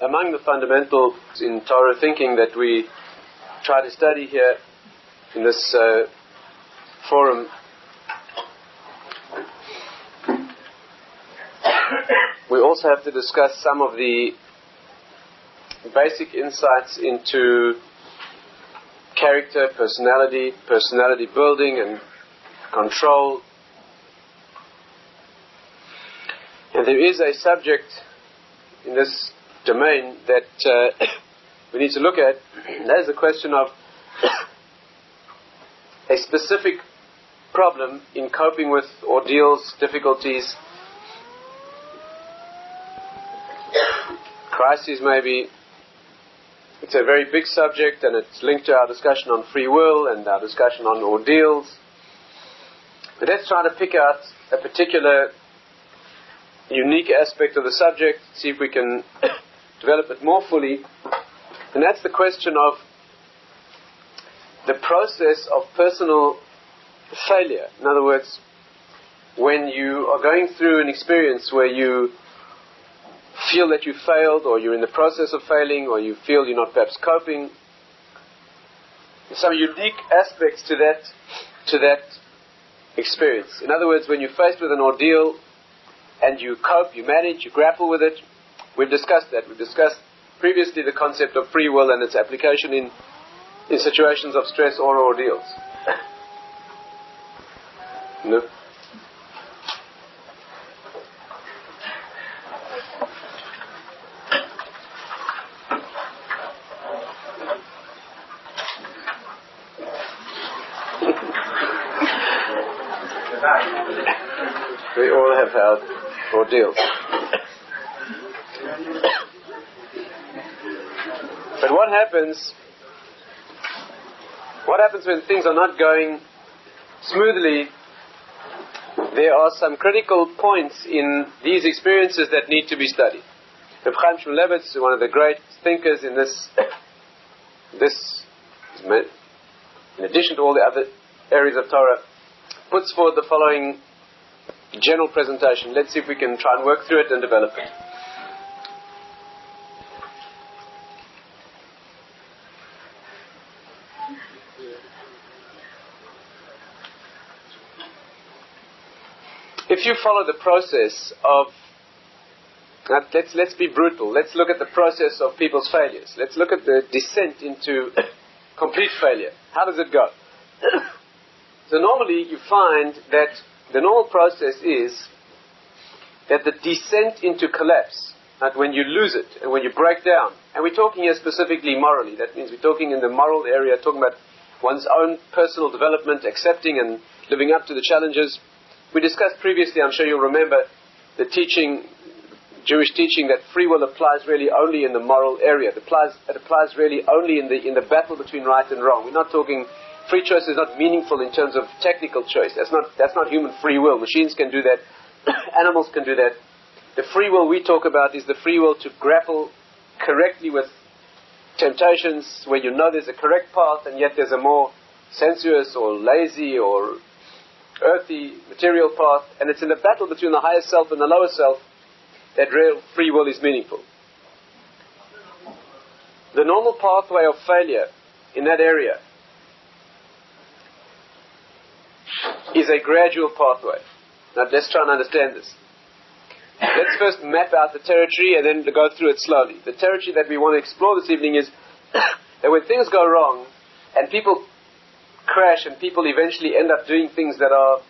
among the fundamentals in Torah thinking that we try to study here in this forum, we also have to discuss some of the basic insights into character, personality building and control. And there is a subject in this domain that we need to look at. That is the question of a specific problem in coping with ordeals, difficulties, crises maybe. It's a very big subject, and it's linked to our discussion on free will and our discussion on ordeals. But let's try to pick out a particular unique aspect of the subject, see if we can develop it more fully. And that's the question of the process of personal failure. In other words, when you are going through an experience where you feel that you failed, or you're in the process of failing, or you feel you're not perhaps coping, there's some unique aspects to that experience. In other words, when you're faced with an ordeal and you cope, you manage, you grapple with it, we've discussed that. We've discussed previously the concept of free will and its application in situations of stress or ordeals. No? We all have had ordeals. But what happens when things are not going smoothly? There are some critical points in these experiences that need to be studied. Reb Chaim Shmulevitz, one of the great thinkers in this, in addition to all the other areas of Torah, puts forward the following general presentation. Let's see if we can try and work through it and develop it. If you follow the process of, let's be brutal. Let's look at the process of people's failures. Let's look at the descent into complete failure. How does it go? So normally you find that the normal process is that the descent into collapse, that when you lose it and when you break down, and we're talking here specifically morally, that means we're talking in the moral area, talking about one's own personal development, accepting and living up to the challenges. We discussed previously, I'm sure you'll remember, the teaching, Jewish teaching, that free will applies really only in the moral area. It applies really only in the battle between right and wrong. We're not talking. Free choice is not meaningful in terms of technical choice. That's not human free will. Machines can do that. Animals can do that. The free will we talk about is the free will to grapple correctly with temptations where you know there's a correct path and yet there's a more sensuous or lazy or earthy material path, and it's in the battle between the higher self and the lower self that real free will is meaningful. The normal pathway of failure in that area is a gradual pathway. Now let's try and understand this. Let's first map out the territory and then go through it slowly. The territory that we want to explore this evening is that when things go wrong and people crash and people eventually end up doing things that are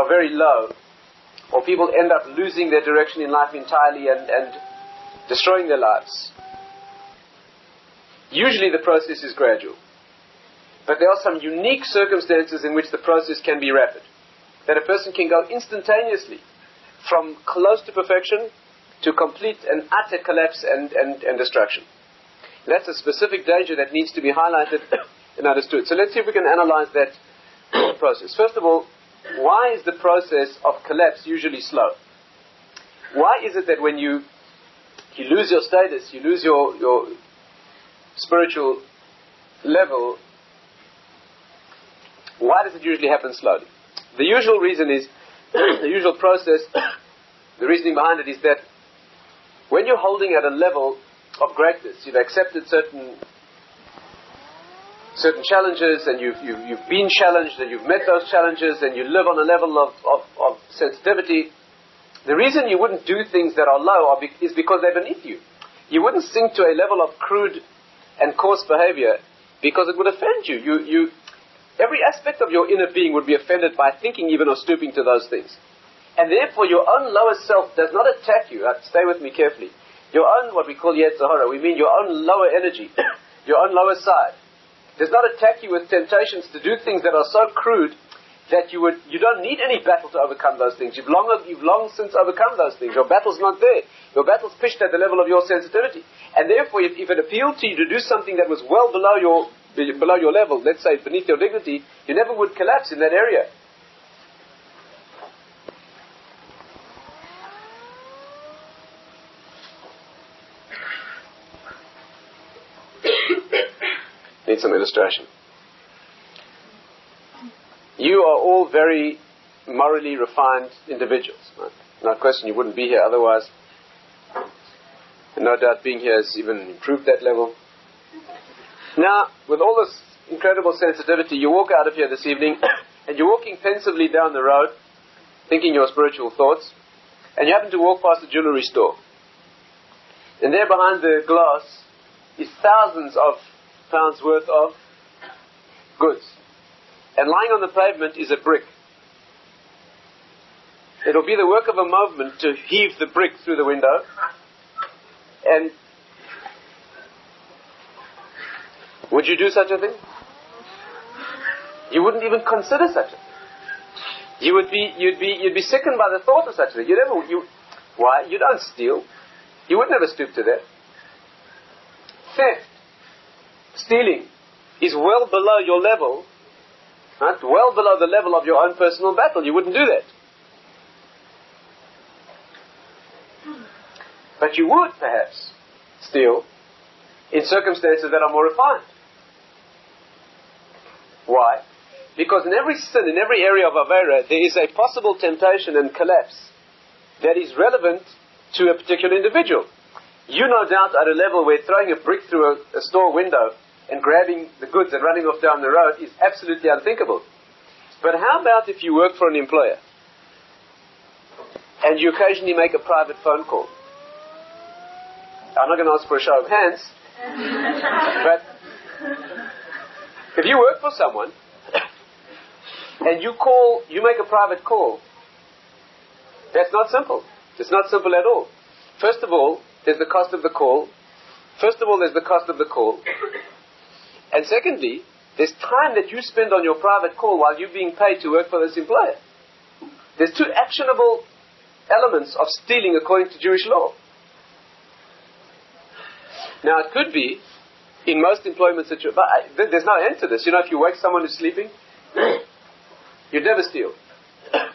very low, or people end up losing their direction in life entirely and destroying their lives, usually the process is gradual. But there are some unique circumstances in which the process can be rapid. That a person can go instantaneously from close to perfection to complete and utter collapse and destruction. And that's a specific danger that needs to be highlighted and understood. So let's see if we can analyze that process. First of all, why is the process of collapse usually slow? Why is it that when you lose your status, you lose your spiritual level, why does it usually happen slowly? The usual reason is, the usual process, the reasoning behind it is that when you're holding at a level of greatness, you've accepted certain challenges, and you've been challenged, and you've met those challenges, and you live on a level of sensitivity. The reason you wouldn't do things that are low is because they're beneath you. You wouldn't sink to a level of crude and coarse behavior because it would offend you. Every aspect of your inner being would be offended by thinking even or stooping to those things. And therefore your own lower self does not attack you. Stay with me carefully. Your own, what we call Yetzirah, we mean your own lower energy, your own lower side, does not attack you with temptations to do things that are so crude that you don't need any battle to overcome those things. You've long since overcome those things. Your battle's not there. Your battle's pitched at the level of your sensitivity. And therefore, if it appealed to you to do something that was well below your level, let's say beneath your dignity, you never would collapse in that area. Need some illustration. You are all very morally refined individuals. Right? No question you wouldn't be here otherwise. And no doubt being here has even improved that level. Now, with all this incredible sensitivity, you walk out of here this evening and you're walking pensively down the road, thinking your spiritual thoughts, and you happen to walk past a jewelry store. And there behind the glass is thousands of pounds worth of goods. And lying on the pavement is a brick. It'll be the work of a moment to heave the brick through the window. And would you do such a thing? You wouldn't even consider such a thing. You'd be sickened by the thought of such a thing. Why? You don't steal. You would never stoop to that. Theft, stealing, is well below your level. Right? Well below the level of your own personal battle. You wouldn't do that. But you would, perhaps, steal in circumstances that are more refined. Why? Because in every sin, in every area of Avera, there is a possible temptation and collapse that is relevant to a particular individual. You no doubt at a level where throwing a brick through a store window and grabbing the goods and running off down the road is absolutely unthinkable. But how about if you work for an employer and you occasionally make a private phone call? I'm not going to ask for a show of hands, but if you work for someone and you make a private call, that's not simple. It's not simple at all. First of all, there's the cost of the call. And secondly, there's time that you spend on your private call while you're being paid to work for this employer. There's two actionable elements of stealing according to Jewish law. Now, it could be, in most employment situations, but there's no end to this. If you wake someone who's sleeping, you'd never steal.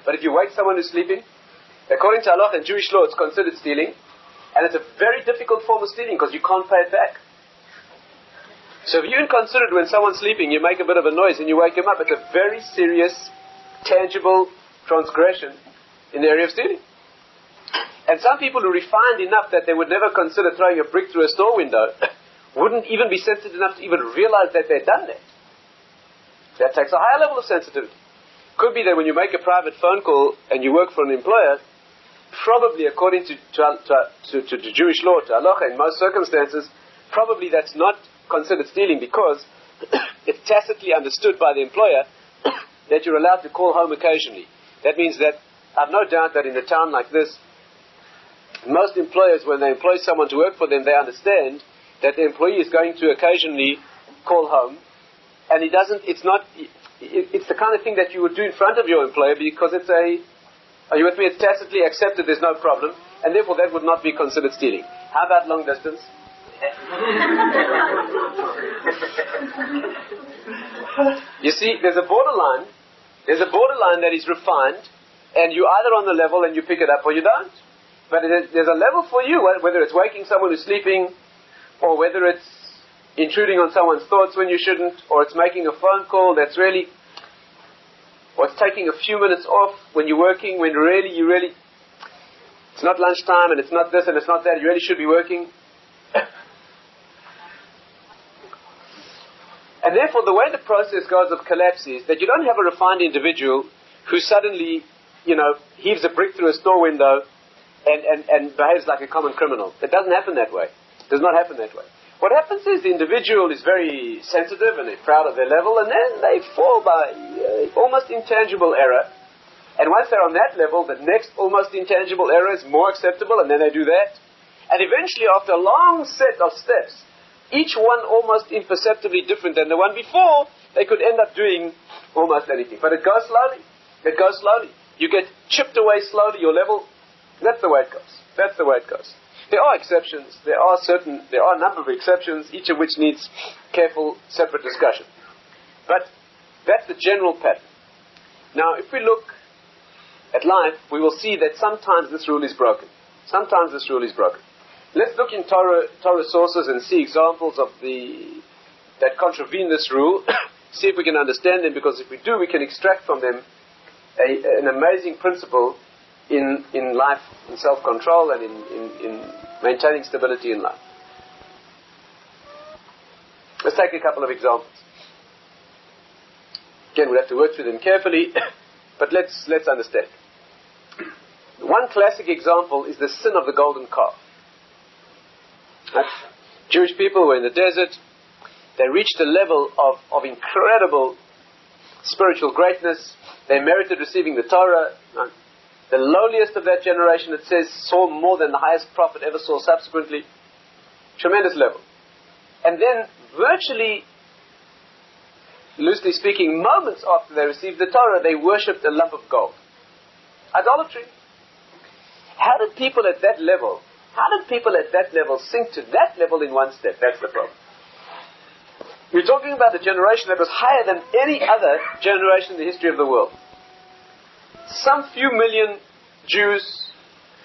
But if you wake someone who's sleeping, according to Allah and Jewish law, it's considered stealing. And it's a very difficult form of stealing because you can't pay it back. So if you're inconsiderate when someone's sleeping, you make a bit of a noise and you wake him up, it's a very serious, tangible transgression in the area of stealing. And some people who are refined enough that they would never consider throwing a brick through a store window wouldn't even be sensitive enough to even realize that they'd done that. That takes a higher level of sensitivity. Could be that when you make a private phone call and you work for an employer, probably according to Jewish law, to halacha, in most circumstances, probably that's not considered stealing because it's tacitly understood by the employer that you're allowed to call home occasionally. That means that I've no doubt that in a town like this, most employers, when they employ someone to work for them, they understand that the employee is going to occasionally call home, and it's the kind of thing that you would do in front of your employer because are you with me? It's tacitly accepted, there's no problem, and therefore that would not be considered stealing. How about long distance? You see, there's a borderline that is refined, and you're either on the level and you pick it up or you don't. But there's a level for you, whether it's waking someone who's sleeping, or whether it's intruding on someone's thoughts when you shouldn't, or it's making a phone call that's really, or it's taking a few minutes off when you're working, when really It's not lunchtime, and it's not this, and it's not that. You really should be working. And therefore, the way the process goes of collapse is that you don't have a refined individual who suddenly, heaves a brick through a store window and behaves like a common criminal. It doesn't happen that way. It does not happen that way. What happens is the individual is very sensitive and they're proud of their level, and then they fall by almost intangible error. And once they're on that level, the next almost intangible error is more acceptable, and then they do that. And eventually, after a long set of steps, each one almost imperceptibly different than the one before, they could end up doing almost anything. But it goes slowly. It goes slowly. You get chipped away slowly, your level. That's the way it goes. That's the way it goes. There are exceptions. There are a number of exceptions, each of which needs careful, separate discussion. But that's the general pattern. Now, if we look at life, we will see that sometimes this rule is broken. Sometimes this rule is broken. Let's look in Torah sources and see examples of that contravene this rule. See if we can understand them, because if we do, we can extract from them an amazing principle in life, in self-control, and in maintaining stability in life. Let's take a couple of examples. Again, we'll have to work through them carefully, but let's understand. One classic example is the sin of the golden calf. Jewish people were in the desert. They reached a level of incredible spiritual greatness. They merited receiving the Torah. The lowliest of that generation, it says, saw more than the highest prophet ever saw subsequently. Tremendous level. And then, virtually, loosely speaking, moments after they received the Torah, they worshipped a lump of gold. Idolatry. How did people at that level sink to that level in one step? That's the problem. We're talking about a generation that was higher than any other generation in the history of the world. Some few million Jews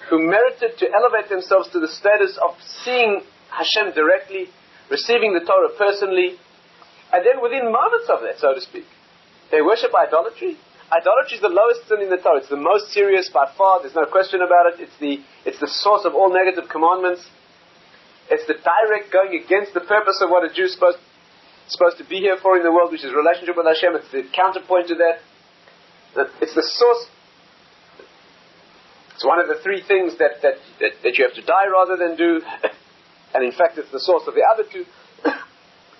who merited to elevate themselves to the status of seeing Hashem directly, receiving the Torah personally, and then within moments of that, so to speak, they worship idolatry. Idolatry is the lowest sin in the Torah. It's the most serious by far. There's no question about it. It's the source of all negative commandments. It's the direct going against the purpose of what a Jew is supposed to be here for in the world, which is relationship with Hashem. It's the counterpoint to that. It's the source. It's one of the three things that you have to die rather than do. And in fact, it's the source of the other two.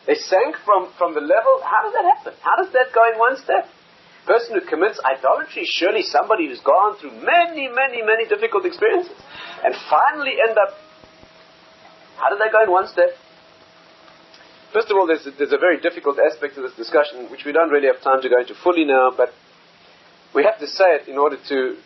They sank from the level. How does that happen? How does that go in one step? Person who commits idolatry is surely somebody who's gone through many, many, many difficult experiences and finally end up. How did they go in one step? First of all, there's a very difficult aspect to this discussion which we don't really have time to go into fully now, but we have to say it in order to,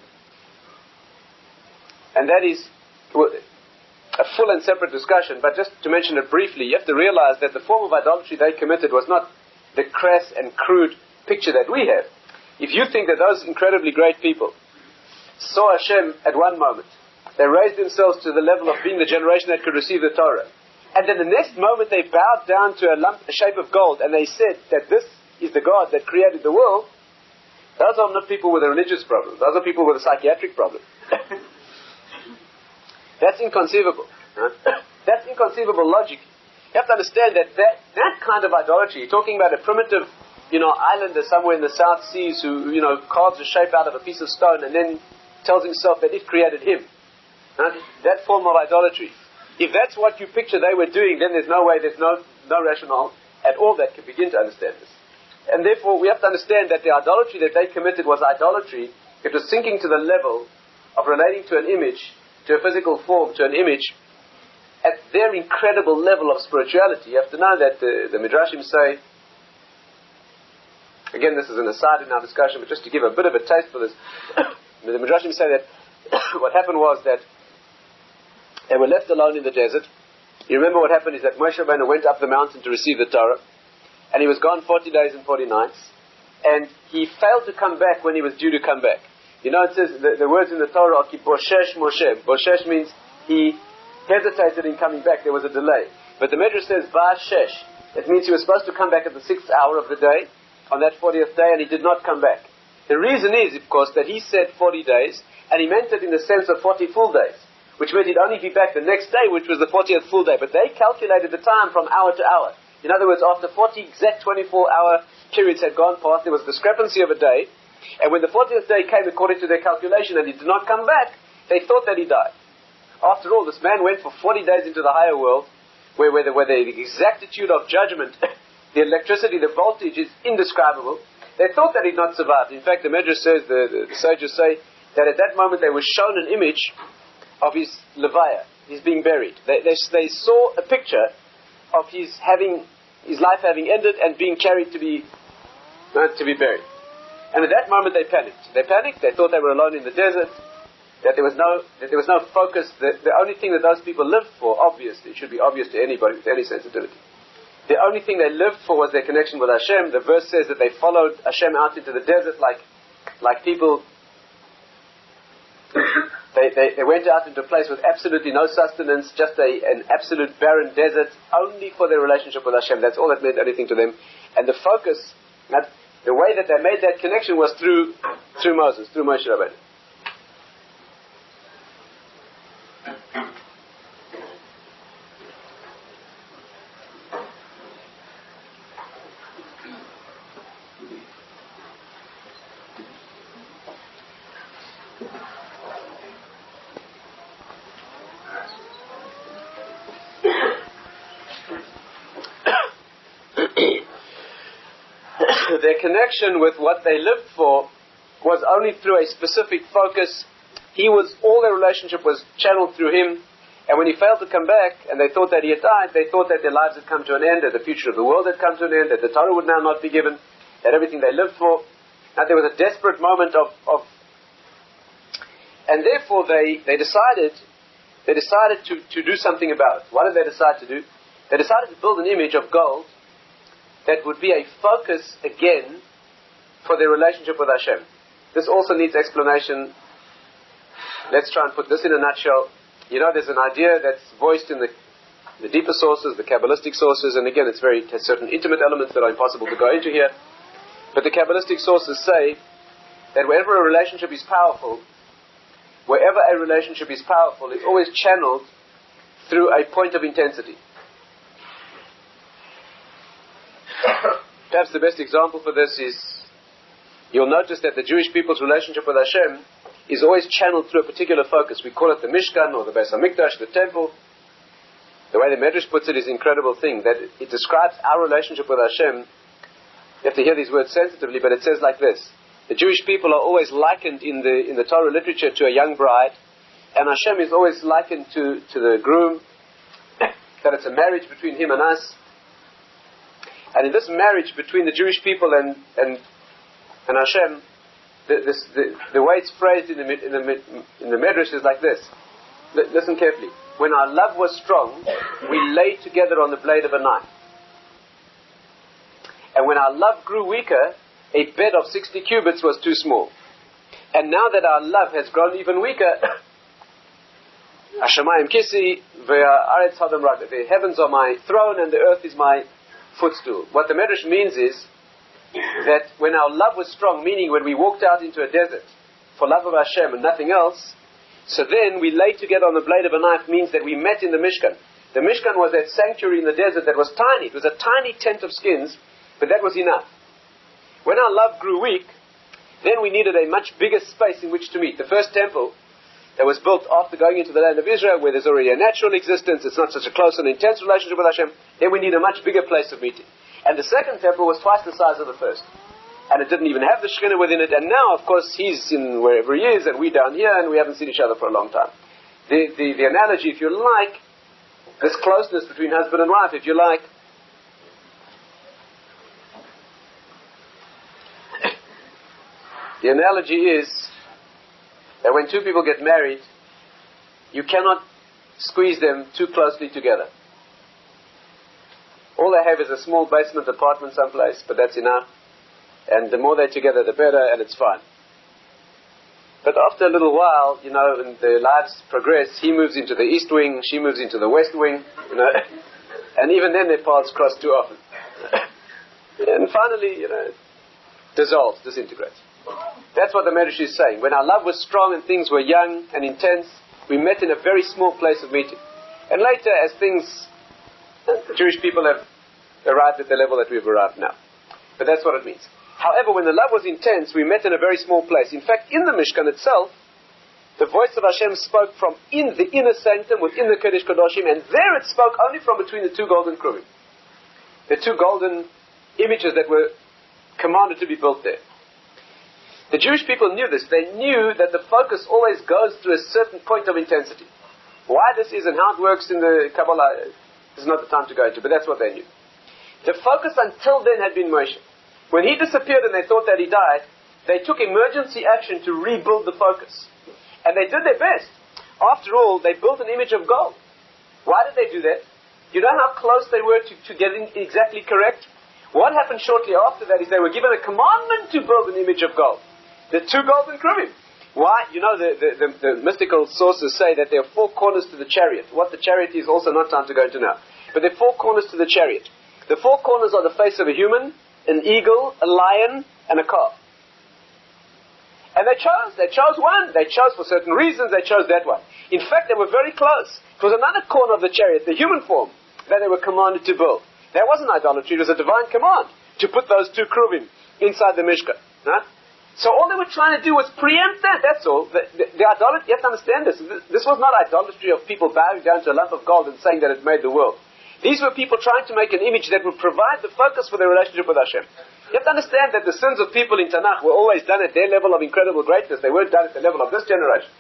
and that is a full and separate discussion, but just to mention it briefly, you have to realize that the form of idolatry they committed was not the crass and crude picture that we have. If you think that those incredibly great people saw Hashem at one moment, they raised themselves to the level of being the generation that could receive the Torah, and then the next moment they bowed down to a shape of gold, and they said that this is the God that created the world, those are not people with a religious problem. Those are people with a psychiatric problem. That's inconceivable. Right? That's inconceivable logic. You have to understand that kind of idolatry, you're talking about a primitive islander somewhere in the South Seas who, carves a shape out of a piece of stone and then tells himself that it created him. Right? That form of idolatry. If that's what you picture they were doing, then there's no rationale at all that can begin to understand this. And therefore, we have to understand that the idolatry that they committed was idolatry. It was sinking to the level of relating to an image, to a physical form, to an image, at their incredible level of spirituality. You have to know that the Midrashim say, again, this is an aside in our discussion, but just to give a bit of a taste for this, the Midrashim say that what happened was that they were left alone in the desert. You remember what happened is that Moshe Rabbeinu went up the mountain to receive the Torah, and he was gone 40 days and 40 nights, and he failed to come back when he was due to come back. It says, the words in the Torah are, Ki Boshesh Moshe. Boshesh means he hesitated in coming back, there was a delay. But the Midrash says, Ba'ashesh. It means he was supposed to come back at the 6th hour of the day, on that 40th day, and he did not come back. The reason is, of course, that he said 40 days, And he meant it in the sense of 40 full days, which meant he'd only be back the next day, which was the 40th full day. But they calculated the time from hour to hour. In other words, after 40 exact 24-hour periods had gone past, there was discrepancy of a day. And when the 40th day came, according to their calculation, and he did not come back, they thought that he died. After all, this man went for 40 days into the higher world, where the exactitude of judgment, the electricity, the voltage is indescribable. They thought that he'd not survived. In fact, the Medrash says, the sages say, that at that moment they were shown an image of his levaya, his being buried. They saw a picture of his life having ended and being carried to be buried. And at that moment they panicked. They thought they were alone in the desert, that there was no focus. The only thing that those people lived for, obviously, it should be obvious to anybody with any sensitivity, the only thing they lived for was their connection with Hashem. The verse says that they followed Hashem out into the desert like people. They went out into a place with absolutely no sustenance, just an absolute barren desert, only for their relationship with Hashem. That's all that meant anything to them. And the focus, the way that they made that connection was through Moses, through Moshe Rabbeinu. Their connection with what they lived for was only through a specific focus. All their relationship was channeled through him, and when he failed to come back, and they thought that he had died, they thought that their lives had come to an end, that the future of the world had come to an end, that the Torah would now not be given, that everything they lived for. Now there was a desperate moment and therefore they decided to do something about it. What did they decide to do? They decided to build an image of gold that would be a focus again for their relationship with Hashem. This also needs explanation. Let's try and put this in a nutshell. There's an idea that's voiced in the deeper sources, the Kabbalistic sources, and again, it has certain intimate elements that are impossible to go into here. But the Kabbalistic sources say that wherever a relationship is powerful, it's always channeled through a point of intensity. Perhaps the best example for this is, you'll notice that the Jewish people's relationship with Hashem is always channeled through a particular focus. We call it the Mishkan or the Beis HaMikdash, the temple. The way the Medrash puts it is an incredible thing, that it describes our relationship with Hashem. You have to hear these words sensitively, but it says like this. The Jewish people are always likened in the Torah literature to a young bride, and Hashem is always likened to the groom, that it's a marriage between him and us. And in this marriage between the Jewish people and Hashem, the way it's phrased in the Medrash is like this. Listen carefully. When our love was strong, we lay together on the blade of a knife. And when our love grew weaker, a bed of 60 cubits was too small. And now that our love has grown even weaker, Hashemayim Kisi, Ve'aretz Hadam Rak, the heavens are my throne and the earth is my footstool. What the Medrash means is that when our love was strong, meaning when we walked out into a desert for love of Hashem and nothing else, so then we lay together on the blade of a knife, means that we met in the Mishkan. The Mishkan was that sanctuary in the desert that was tiny. It was a tiny tent of skins, but that was enough. When our love grew weak, then we needed a much bigger space in which to meet. The first temple that was built after going into the land of Israel, where there's already a natural existence, it's not such a close and intense relationship with Hashem, then we need a much bigger place of meeting. And the second temple was twice the size of the first. And it didn't even have the Shekhinah within it, and now, of course, he's in wherever he is, and we down here, and we haven't seen each other for a long time. The analogy, if you like, this closeness between husband and wife, if you like, the analogy is that when two people get married, you cannot squeeze them too closely together. All they have is a small basement apartment someplace, but that's enough. And the more they're together, the better, and it's fine. But after a little while, and their lives progress, he moves into the east wing, she moves into the west wing, and even then their paths cross too often. And finally, dissolves, disintegrates. That's what the Medrash is saying. When our love was strong and things were young and intense, we met in a very small place of meeting. And later, as things, Jewish people have arrived at the level that we've arrived now. But that's what it means. However, when the love was intense, we met in a very small place. In fact, in the Mishkan itself, the voice of Hashem spoke from in the inner sanctum within the Kodesh Kodashim, and there it spoke only from between the two golden kruvim. The two golden images that were commanded to be built there. The Jewish people knew this. They knew that the focus always goes through a certain point of intensity. Why this is and how it works in the Kabbalah is not the time to go into, but that's what they knew. The focus until then had been Moshe. When he disappeared and they thought that he died, they took emergency action to rebuild the focus. And they did their best. After all, they built an image of gold. Why did they do that? You know how close they were to getting exactly correct? What happened shortly after that is they were given a commandment to build an image of gold. The two golden kruvim. Why? You know, the mystical sources say that there are four corners to the chariot. What the chariot is also not time to go into now. But there are four corners to the chariot. The four corners are the face of a human, an eagle, a lion, and a calf. And they chose one. They chose for certain reasons, they chose that one. In fact, they were very close. It was another corner of the chariot, the human form, that they were commanded to build. That wasn't idolatry, it was a divine command to put those two kruvim inside the Mishkan. Right? So all they were trying to do was preempt that, that's all. The idolatry, you have to understand this. This was not idolatry of people bowing down to a lump of gold and saying that it made the world. These were people trying to make an image that would provide the focus for their relationship with Hashem. You have to understand that the sins of people in Tanakh were always done at their level of incredible greatness. They weren't done at the level of this generation.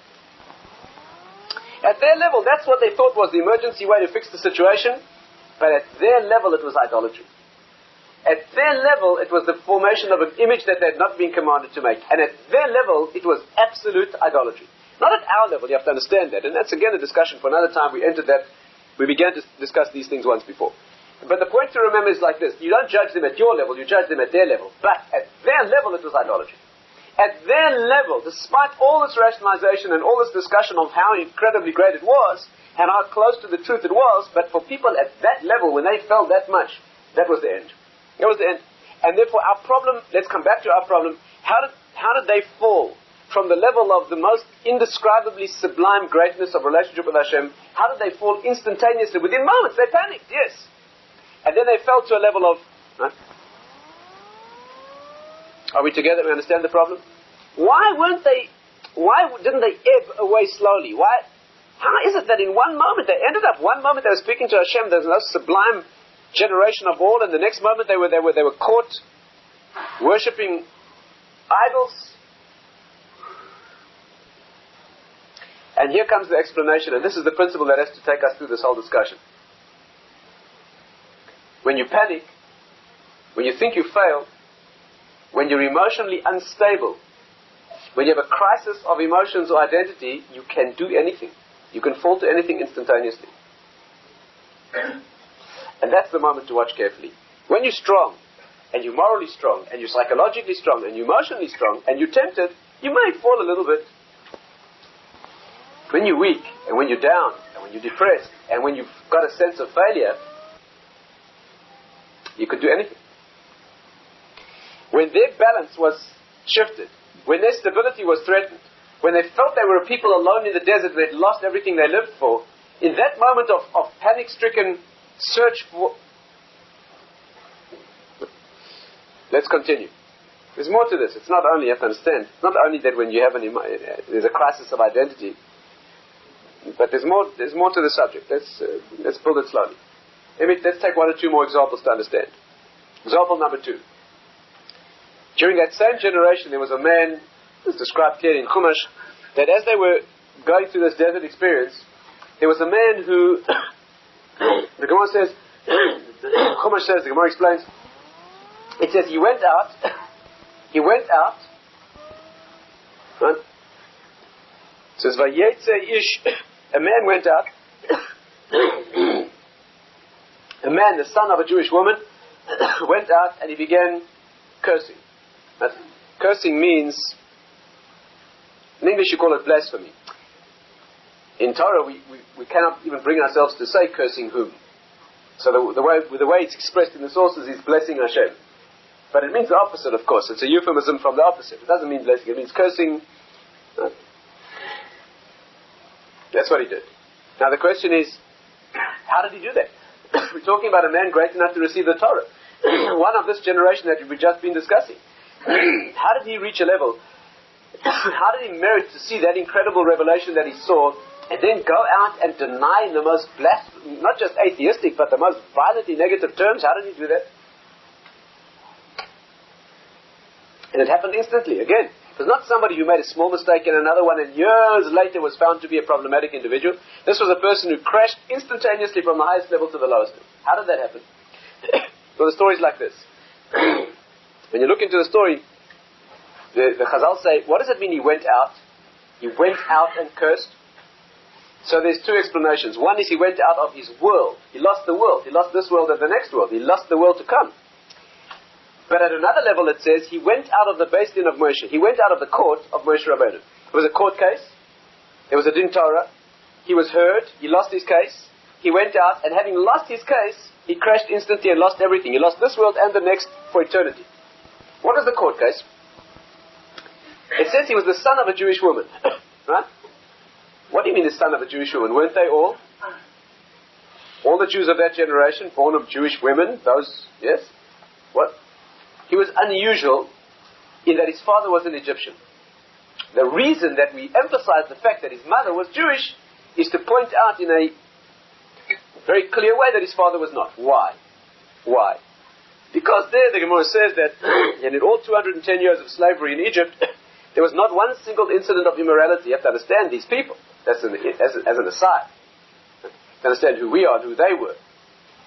At their level, that's what they thought was the emergency way to fix the situation. But at their level, it was idolatry. At their level, it was the formation of an image that they had not been commanded to make. And at their level, it was absolute idolatry. Not at our level, you have to understand that. And that's again a discussion for another time. We entered that. We began to discuss these things once before. But the point to remember is like this. You don't judge them at your level, you judge them at their level. But at their level, it was idolatry. At their level, despite all this rationalization and all this discussion of how incredibly great it was, and how close to the truth it was, but for people at that level, when they fell that much, that was the end. That was the end. And therefore our problem, let's come back to our problem, how did they fall from the level of the most indescribably sublime greatness of relationship with Hashem? How did they fall instantaneously? Within moments, they panicked, yes. And then they fell to a level of, right? Are we together? We understand the problem? Why didn't they ebb away slowly? How is it that in one moment they ended up, one moment they were speaking to Hashem, there's no sublime generation of all, and the next moment they were caught worshipping idols? And here comes the explanation, and this is the principle that has to take us through this whole discussion. When you panic, when you think you failed, when you're emotionally unstable, when you have a crisis of emotions or identity, you can do anything. You can fall to anything instantaneously. And that's the moment to watch carefully. When you're strong, and you're morally strong, and you're psychologically strong, and you're emotionally strong, and you're tempted, you may fall a little bit. When you're weak, and when you're down, and when you're depressed, and when you've got a sense of failure, you could do anything. When their balance was shifted, when their stability was threatened, when they felt they were a people alone in the desert, they'd lost everything they lived for, in that moment of panic-stricken search for... Let's continue. There's more to this. It's not only, you have to understand, it's not only that when you have there's a crisis of identity, but there's more to the subject. Let's build it slowly. Let's take one or two more examples to understand. Example number 2. During that same generation, there was a man, it's described clearly in Chumash, that as they were going through this desert experience, there was a man who, the Gemara says, Chumash says, the Gemara explains, it says he went out, right? It says, Vayetze ish, a man went out, a man, the son of a Jewish woman, went out and he began cursing. Cursing means, in English you call it blasphemy. In Torah we cannot even bring ourselves to say cursing whom. So the way it's expressed in the sources is blessing Hashem. But it means the opposite, of course. It's a euphemism from the opposite. It doesn't mean blessing. It means cursing. That's what he did. Now the question is, how did he do that? We're talking about a man great enough to receive the Torah. One of this generation that we've just been discussing. How did he reach a level? How did he merit to see that incredible revelation that he saw and then go out and deny in the most not just atheistic, but the most violently negative terms? How did he do that? And it happened instantly. Again, it was not somebody who made a small mistake in another one and years later was found to be a problematic individual. This was a person who crashed instantaneously from the highest level to the lowest level. How did that happen? Well, the story's like this. When you look into the story, the Chazal say, what does it mean he went out? He went out and cursed. So there's two explanations. One is he went out of his world. He lost the world. He lost this world and the next world. He lost the world to come. But at another level it says he went out of the Beis Din of Moshe. He went out of the court of Moshe Rabbeinu. It was a court case. There was a Din Torah. He was heard. He lost his case. He went out, and having lost his case, he crashed instantly and lost everything. He lost this world and the next for eternity. What was the court case? It says he was the son of a Jewish woman. Right? What do you mean the son of a Jewish woman? Weren't they all? All the Jews of that generation, born of Jewish women, those, yes? What? He was unusual in that his father was an Egyptian. The reason that we emphasize the fact that his mother was Jewish is to point out in a very clear way that his father was not. Why? Why? Because there the Gemara says that in all 210 years of slavery in Egypt, there was not one single incident of immorality. You have to understand these people. That's as an aside. To understand who we are and who they were.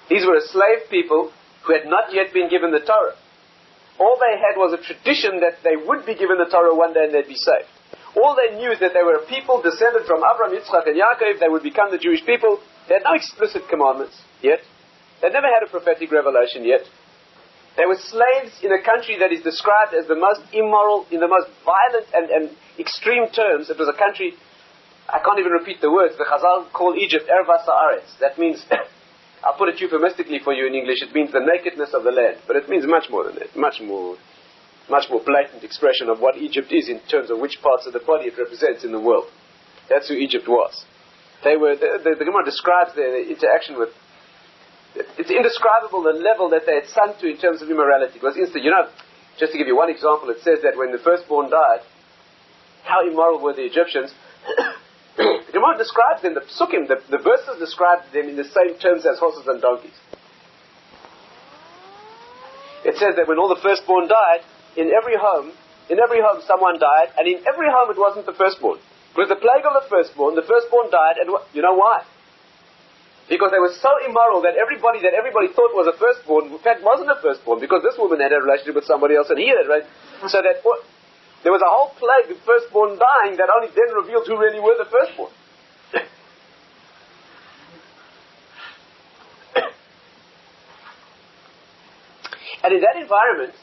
These were enslaved people who had not yet been given the Torah. All they had was a tradition that they would be given the Torah one day and they'd be saved. All they knew is that they were a people descended from Abraham, Yitzchak, and Yaakov. They would become the Jewish people. They had no explicit commandments yet. They never had a prophetic revelation yet. They were slaves in a country that is described as the most immoral, in the most violent and extreme terms. It was a country, I can't even repeat the words. The Chazal call Egypt Ervas Haaretz. That means, I'll put it euphemistically for you in English, it means the nakedness of the land. But it means much more than that. Much more blatant expression of what Egypt is in terms of which parts of the body it represents in the world. That's who Egypt was. They were, the Gemara describes their interaction with, it's indescribable the level that they had sunk to in terms of immorality. It was instant. Just to give you one example, it says that when the firstborn died, how immoral were the Egyptians? The Gemara describes them, the Psukim, the verses describe them in the same terms as horses and donkeys. It says that when all the firstborn died, in every home someone died, and in every home it wasn't the firstborn. It was the plague of the firstborn died, and you know why? Because they were so immoral that everybody thought was a firstborn, in fact wasn't a firstborn, because this woman had a relationship with somebody else and he had, right? So that there was a whole plague of firstborn dying that only then revealed who really were the firstborn. And in that environment,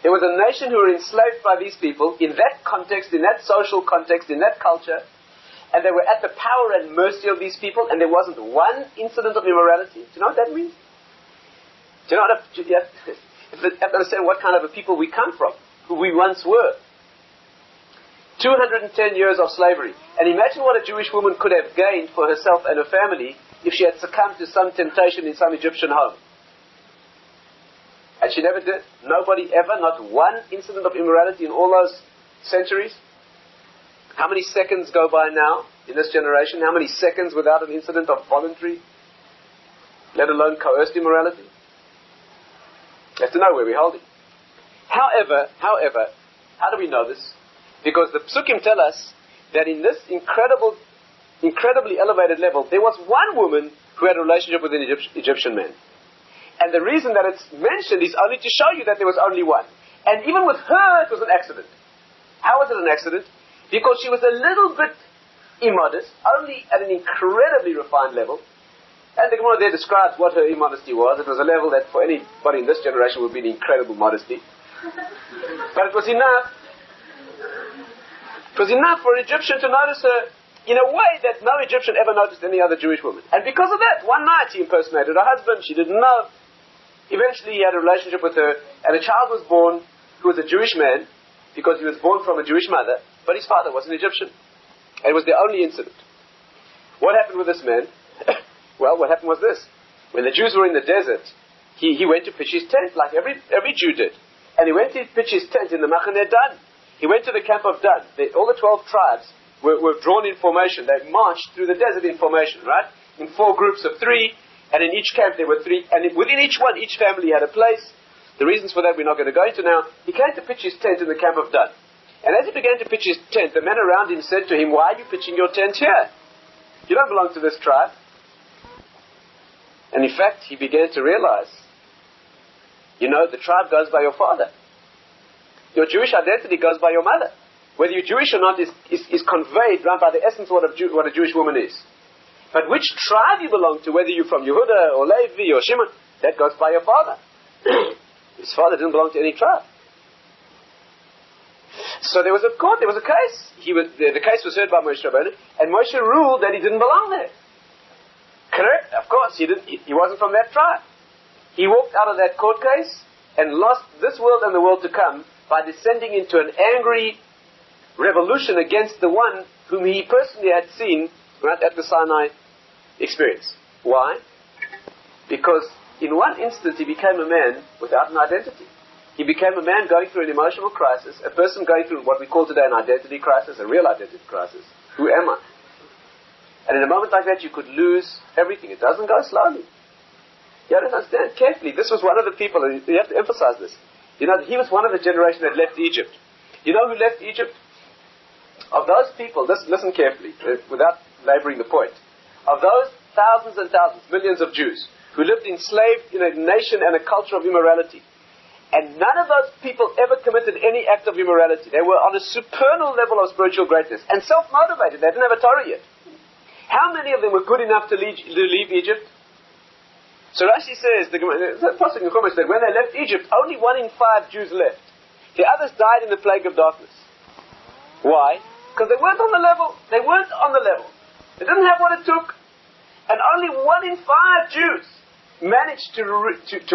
there was a nation who were enslaved by these people, in that context, in that social context, in that culture, and they were at the power and mercy of these people, and there wasn't one incident of immorality. Do you know what that means? Do you know what you have to understand what kind of a people we come from, who we once were. 210 years of slavery. And imagine what a Jewish woman could have gained for herself and her family if she had succumbed to some temptation in some Egyptian home. And she never did. Nobody ever, not one incident of immorality in all those centuries. How many seconds go by now in this generation? How many seconds without an incident of voluntary, let alone coerced immorality? You have to know where we're holding. However, how do we know this? Because the Psukim tell us that in this incredibly elevated level, there was one woman who had a relationship with an Egyptian man. And the reason that it's mentioned is only to show you that there was only one. And even with her, it was an accident. How was it an accident? Because she was a little bit immodest, only at an incredibly refined level. And the Gemara there describes what her immodesty was. It was a level that for anybody in this generation would be an incredible modesty. But it was enough. It was enough for an Egyptian to notice her in a way that no Egyptian ever noticed any other Jewish woman. And because of that, one night she impersonated her husband. She didn't know. Eventually he had a relationship with her, and a child was born who was a Jewish man, because he was born from a Jewish mother, but his father was an Egyptian. And it was the only incident. What happened with this man? Well, what happened was this. When the Jews were in the desert, he went to pitch his tent, like every Jew did. And he went to pitch his tent in the Machaneh Dan. He went to the camp of Dan. All the 12 tribes were drawn in formation. They marched through the desert in formation, right? In 4 groups of 3, and in each camp there were 3, and within each one, each family had a place. The reasons for that we're not going to go into now. He came to pitch his tent in the camp of Dan. And as he began to pitch his tent, the men around him said to him, "Why are you pitching your tent here? You don't belong to this tribe." And in fact, he began to realize, the tribe goes by your father. Your Jewish identity goes by your mother. Whether you're Jewish or not is conveyed right by the essence of what a Jewish woman is. But which tribe you belong to, whether you're from Yehuda or Levi or Shimon, that goes by your father. His father didn't belong to any tribe. So there was a court, there was a case. The case was heard by Moshe Rabbeinu, and Moshe ruled that he didn't belong there. Correct? Of course, he wasn't from that tribe. He walked out of that court case and lost this world and the world to come by descending into an angry revolution against the one whom he personally had seen right at the Sinai experience. Why? Because in one instant he became a man without an identity. He became a man going through an emotional crisis, a person going through what we call today an identity crisis, a real identity crisis. Who am I? And in a moment like that you could lose everything. It doesn't go slowly. You have to understand carefully. This was one of the people, and you have to emphasize this. He was one of the generation that left Egypt. You know who left Egypt? Of those people, listen carefully, without laboring the point. Of those thousands and thousands, millions of Jews, who lived enslaved in a nation and a culture of immorality. And none of those people ever committed any act of immorality. They were on a supernal level of spiritual greatness and self-motivated. They didn't have a Torah yet. How many of them were good enough to leave Egypt? So Rashi says, the Pasuk in Chumash said, when they left Egypt, only 1 in 5 Jews left. The others died in the plague of darkness. Why? Because they weren't on the level. They weren't on the level. They didn't have what it took. And only 1 in 5 Jews managed to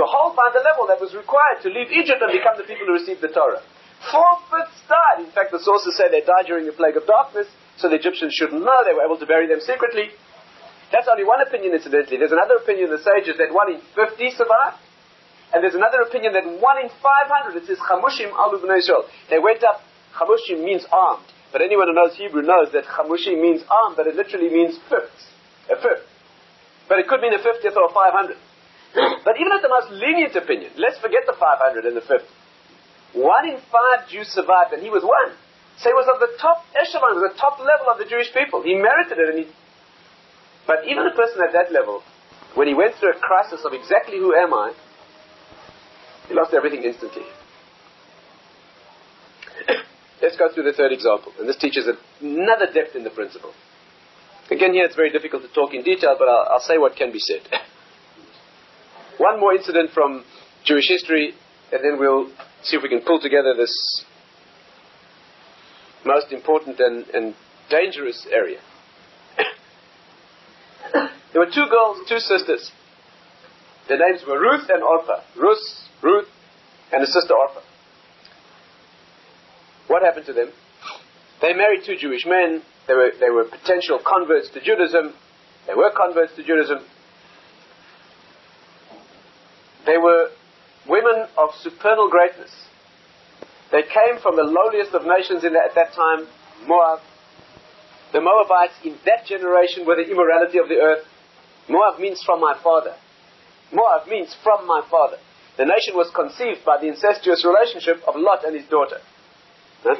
hold by the level that was required to leave Egypt and become the people who received the Torah. 4/5 died. In fact, the sources say they died during the plague of darkness, so the Egyptians shouldn't know. They were able to bury them secretly. That's only one opinion, incidentally. There's another opinion in the sages that 1 in 50 survived. And there's another opinion that 1 in 500, it says, Chamushim alu b'nei Yisrael. They went up. Chamushim means armed. But anyone who knows Hebrew knows that Chamushim means armed, but it literally means fifths. A fifth. But it could mean a 50th or a 500. But even at the most lenient opinion, let's forget the 500 and the 50. 1 in 5 Jews survived, and he was one. So he was of the top echelon, he was the top level of the Jewish people. He merited it, but even a person at that level, when he went through a crisis of exactly who am I, he lost everything instantly. Let's go through the third example, and this teaches another depth in the principle. Again, here it's very difficult to talk in detail, but I'll say what can be said. One more incident from Jewish history, and then we'll see if we can pull together this most important and dangerous area. There were 2 girls, 2 sisters. Their names were Ruth and Orpah. Ruth, and his sister Orpah. What happened to them? They married 2 Jewish men. They were potential converts to Judaism. They were converts to Judaism. They were women of supernal greatness. They came from the lowliest of nations at that time, Moab. The Moabites in that generation were the immorality of the earth. Moab means from my father. Moab means from my father. The nation was conceived by the incestuous relationship of Lot and his daughter. Huh?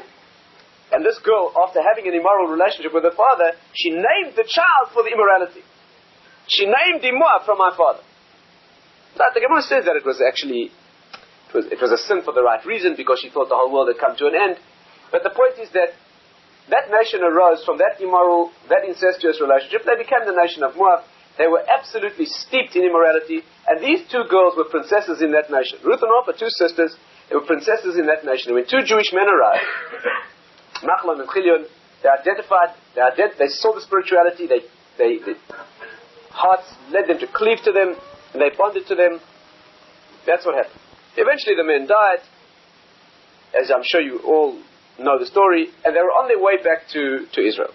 And this girl, after having an immoral relationship with her father, she named the child for the immorality. She named him Moab from my father. But the Gemara says that it was actually, it was a sin for the right reason, because she thought the whole world had come to an end. But the point is that nation arose from that immoral, that incestuous relationship. They became the nation of Moab. They were absolutely steeped in immorality. And these 2 girls were princesses in that nation. Ruth and Orpah, 2 sisters, they were princesses in that nation. And when 2 Jewish men arrived, Machlon and Chilion, they saw the spirituality, their hearts led them to cleave to them, and they bonded to them. That's what happened. Eventually the men died, as I'm sure you all know the story, and they were on their way back to Israel.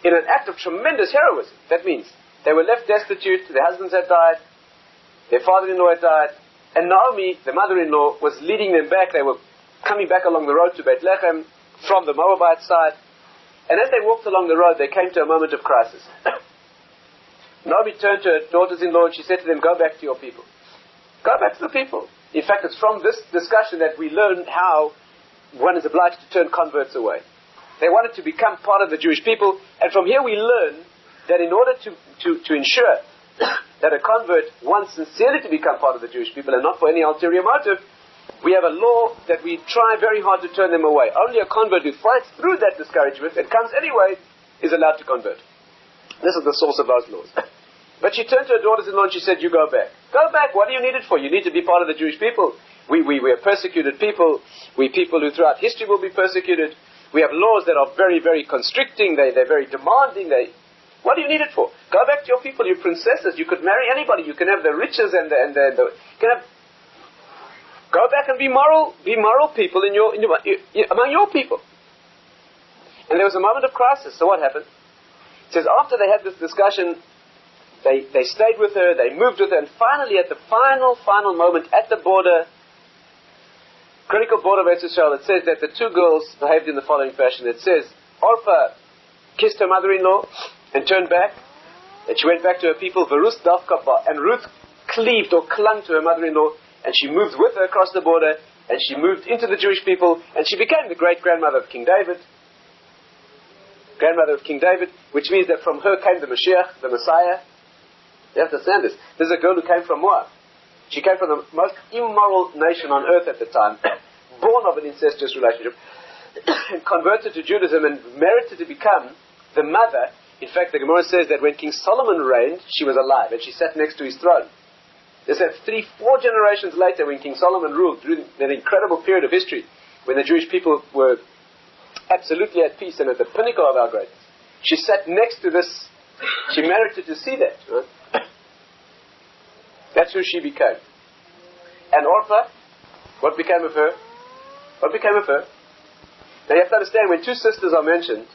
In an act of tremendous heroism. That means they were left destitute, their husbands had died, their father-in-law had died, and Naomi, the mother-in-law, was leading them back. They were coming back along the road to Bethlehem from the Moabite side, and as they walked along the road, they came to a moment of crisis. Naomi turned to her daughters-in-law and she said to them, go back to your people. Go back to the people. In fact, it's from this discussion that we learn how one is obliged to turn converts away. They wanted to become part of the Jewish people, and from here we learn that in order to ensure that a convert wants sincerely to become part of the Jewish people and not for any ulterior motive, we have a law that we try very hard to turn them away. Only a convert who fights through that discouragement and comes anyway is allowed to convert. This is the source of those laws. But she turned to her daughters-in-law and she said, you go back. Go back, what do you need it for? You need to be part of the Jewish people. We are persecuted people. We people who throughout history will be persecuted. We have laws that are very, very constricting. They're very demanding. What do you need it for? Go back to your people. You're princesses. You could marry anybody. You can have the riches and go back and be moral people among your people. And there was a moment of crisis. So what happened? It says after they had this discussion, they stayed with her, they moved with her, and finally at the final moment at the border, critical border of Israel, it says that the two girls behaved in the following fashion. It says, Orpah kissed her mother-in-law and turned back, and she went back to her people, Verus Davkapa, and Ruth cleaved or clung to her mother-in-law, and she moved with her across the border, and she moved into the Jewish people, and she became the great-grandmother of King David, which means that from her came the Mashiach, the Messiah. You have to understand this. This is a girl who came from Moab. She came from the most immoral nation on earth at the time, born of an incestuous relationship, and converted to Judaism and merited to become the mother. In fact, the Gemara says that when King Solomon reigned, she was alive, and she sat next to his throne. They said 3-4 generations later, when King Solomon ruled, through that incredible period of history, when the Jewish people were absolutely at peace and at the pinnacle of our greatness, she sat next to this. She merited to see that. Right? That's who she became. And Orpah, what became of her? Now you have to understand, when two sisters are mentioned,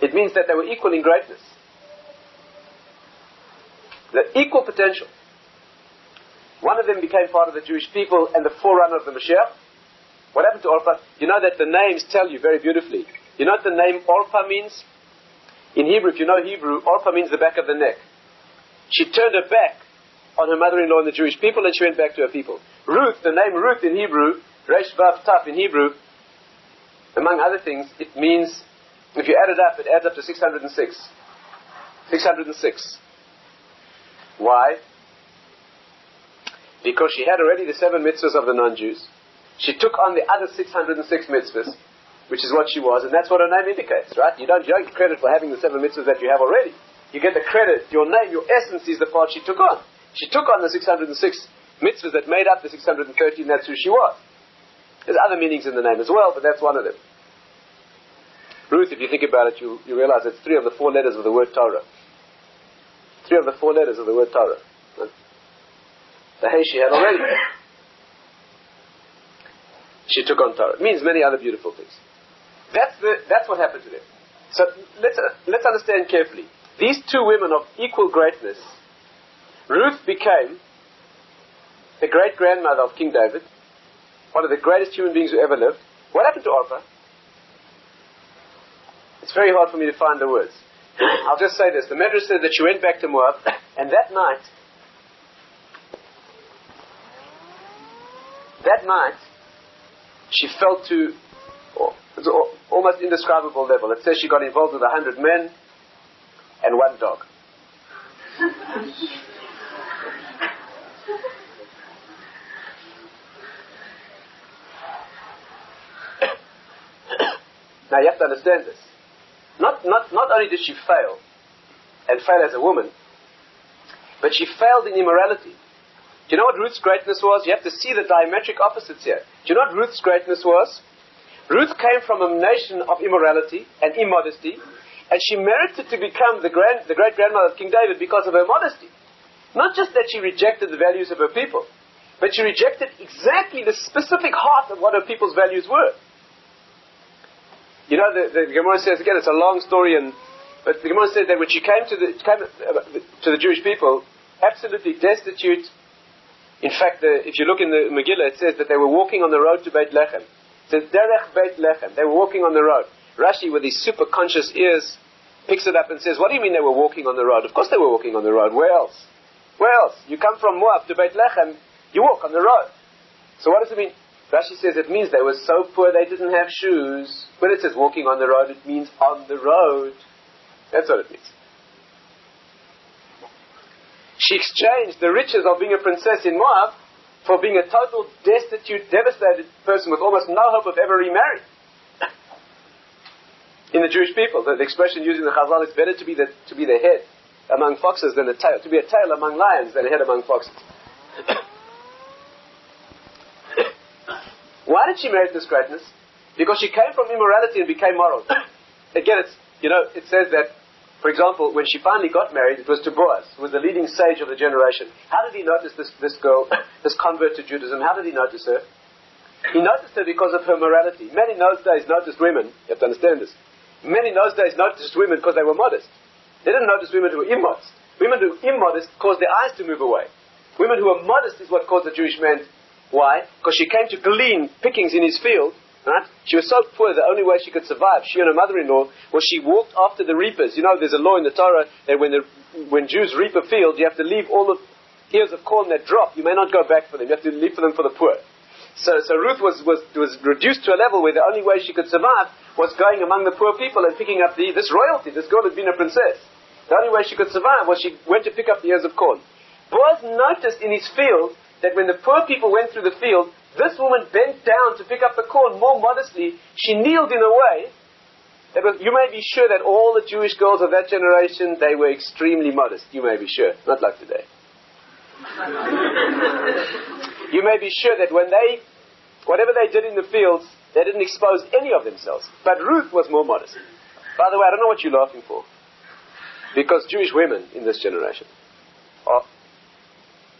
it means that they were equal in greatness. The equal potential. One of them became part of the Jewish people and the forerunner of the Mashiach. What happened to Orpah? You know that the names tell you very beautifully. You know what the name Orpah means? In Hebrew, if you know Hebrew, Orpah means the back of the neck. She turned her back on her mother-in-law and the Jewish people, and she went back to her people. Ruth, the name Ruth in Hebrew, Resh Vav Taf in Hebrew, among other things, it means, if you add it up, it adds up to 606. 606. Why? Because she had already the 7 mitzvahs of the non-Jews. She took on the other 606 mitzvahs, which is what she was, and that's what her name indicates, right? You don't get credit for having the 7 mitzvahs that you have already. You get the credit, your name, your essence is the part she took on. She took on the 606 mitzvahs that made up the 613, that's who she was. There's other meanings in the name as well, but that's one of them. Ruth, if you think about it, you realize it's 3 of the 4 letters of the word Torah. 3 of the 4 letters of the word Torah. The hay she had already. She took on Torah. It means many other beautiful things. That's what happened to them. So let's understand carefully. These 2 women of equal greatness, Ruth became the great-grandmother of King David, one of the greatest human beings who ever lived. What happened to Orpah? It's very hard for me to find the words. I'll just say this. The Medrash said that she went back to Moab, and that night, she fell to almost indescribable level. It says she got involved with 100 men and 1 dog. Now you have to understand this. Not only did she fail, and fail as a woman, but she failed in immorality. Do you know what Ruth's greatness was? You have to see the diametric opposites here. Do you know what Ruth's greatness was? Ruth came from a nation of immorality and immodesty, and she merited to become the great-grandmother of King David because of her modesty. Not just that she rejected the values of her people, but she rejected exactly the specific heart of what her people's values were. You know, the Gemara says, again, it's a long story, but the Gemara says that when she came to the Jewish people, absolutely destitute. In fact, if you look in the Megillah, it says that they were walking on the road to Beit Lechem. It says, Derech Beit Lechem. They were walking on the road. Rashi, with his super conscious ears, picks it up and says, what do you mean they were walking on the road? Of course they were walking on the road. Where else? Where else? You come from Moab to Beit Lechem, you walk on the road. So what does it mean? Rashi says it means they were so poor they didn't have shoes. When it says walking on the road, it means on the road. That's what it means. She exchanged the riches of being a princess in Moab for being a total, destitute, devastated person with almost no hope of ever remarrying. In the Jewish people, the expression used in the Chazal is better to be the head among foxes than the tail, to be a tail among lions than a head among foxes. Why did she merit this greatness? Because she came from immorality and became moral. Again, it says that, for example, when she finally got married, it was to Boaz, who was the leading sage of the generation. How did he notice this girl, this convert to Judaism? How did he notice her? He noticed her because of her morality. Men in those days noticed women. You have to understand this. Men in those days noticed women because they were modest. They didn't notice women who were immodest. Women who were immodest caused their eyes to move away. Women who were modest is what caused the Jewish man. Why? Because she came to glean pickings in his field. Right? She was so poor, the only way she could survive, she and her mother-in-law, was she walked after the reapers. You know, there's a law in the Torah that when Jews reap a field, you have to leave all the ears of corn that drop. You may not go back for them. You have to leave for them for the poor. So Ruth was reduced to a level where the only way she could survive was going among the poor people and picking up this royalty. This girl had been a princess. The only way she could survive was she went to pick up the ears of corn. Boaz noticed in his field that when the poor people went through the field, this woman bent down to pick up the corn more modestly. She kneeled in a way that you may be sure that all the Jewish girls of that generation, they were extremely modest. You may be sure. Not like today. You may be sure that whatever they did in the fields, they didn't expose any of themselves. But Ruth was more modest. By the way, I don't know what you're laughing for. Because Jewish women in this generation are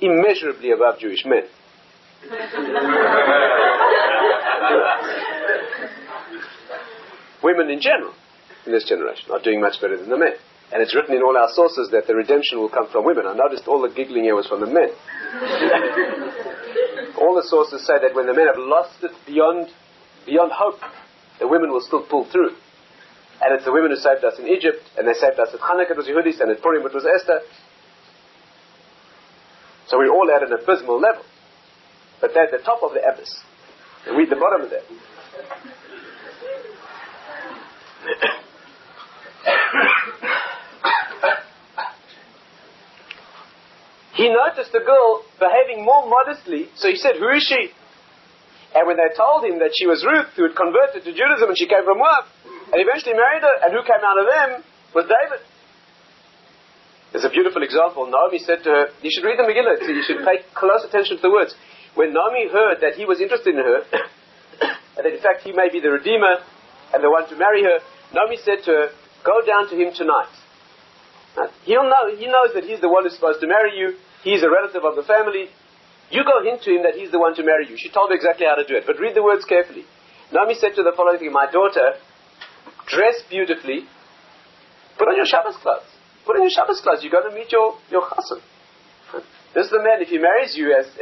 immeasurably above Jewish men. Women in general in this generation are doing much better than the men. And it's written in all our sources that the redemption will come from women. I noticed all the giggling here was from the men. All the sources say that when the men have lost it beyond hope, the women will still pull through. And it's the women who saved us in Egypt, and they saved us at Hanukkah, it was Yehudis, and at Purim, it was Esther. So we're all at an abysmal level. But they're at the top of the abyss. And we're at the bottom of that. He noticed the girl behaving more modestly, so he said, who is she? And when they told him that she was Ruth, who had converted to Judaism and she came from Moab, and eventually married her, and who came out of them was David. There's a beautiful example. Naomi said to her, you should read the Megillah, you should pay close attention to the words. When Naomi heard that he was interested in her, and that in fact he may be the Redeemer and the one to marry her, Naomi said to her, go down to him tonight. He knows that he's the one who's supposed to marry you. He's a relative of the family. You go hint to him that he's the one to marry you. She told her exactly how to do it, but read the words carefully. Naomi said to the following thing, my daughter, dress beautifully, put on your Shabbos clothes. Put on your Shabbos clothes. You're going to meet your chassan. This is the man, if he marries you as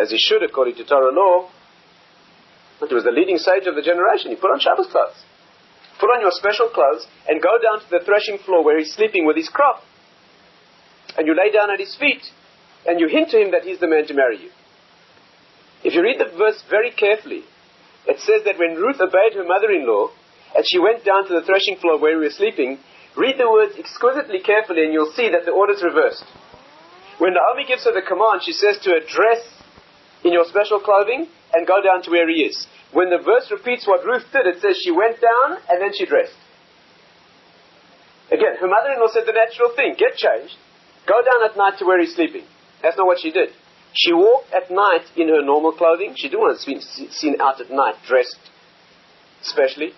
he should according to Torah law, but he was the leading sage of the generation. He put on Shabbos clothes. Put on your special clothes and go down to the threshing floor where he's sleeping with his crop. And you lay down at his feet and you hint to him that he's the man to marry you. If you read the verse very carefully, it says that when Ruth obeyed her mother-in-law and she went down to the threshing floor where he was sleeping, read the words exquisitely carefully and you'll see that the order's reversed. When Naomi gives her the command, she says to her, dress in your special clothing and go down to where he is. When the verse repeats what Ruth did, it says she went down and then she dressed. Again, her mother-in-law said the natural thing, get changed, go down at night to where he's sleeping. That's not what she did. She walked at night in her normal clothing. She didn't want to be seen out at night dressed specially.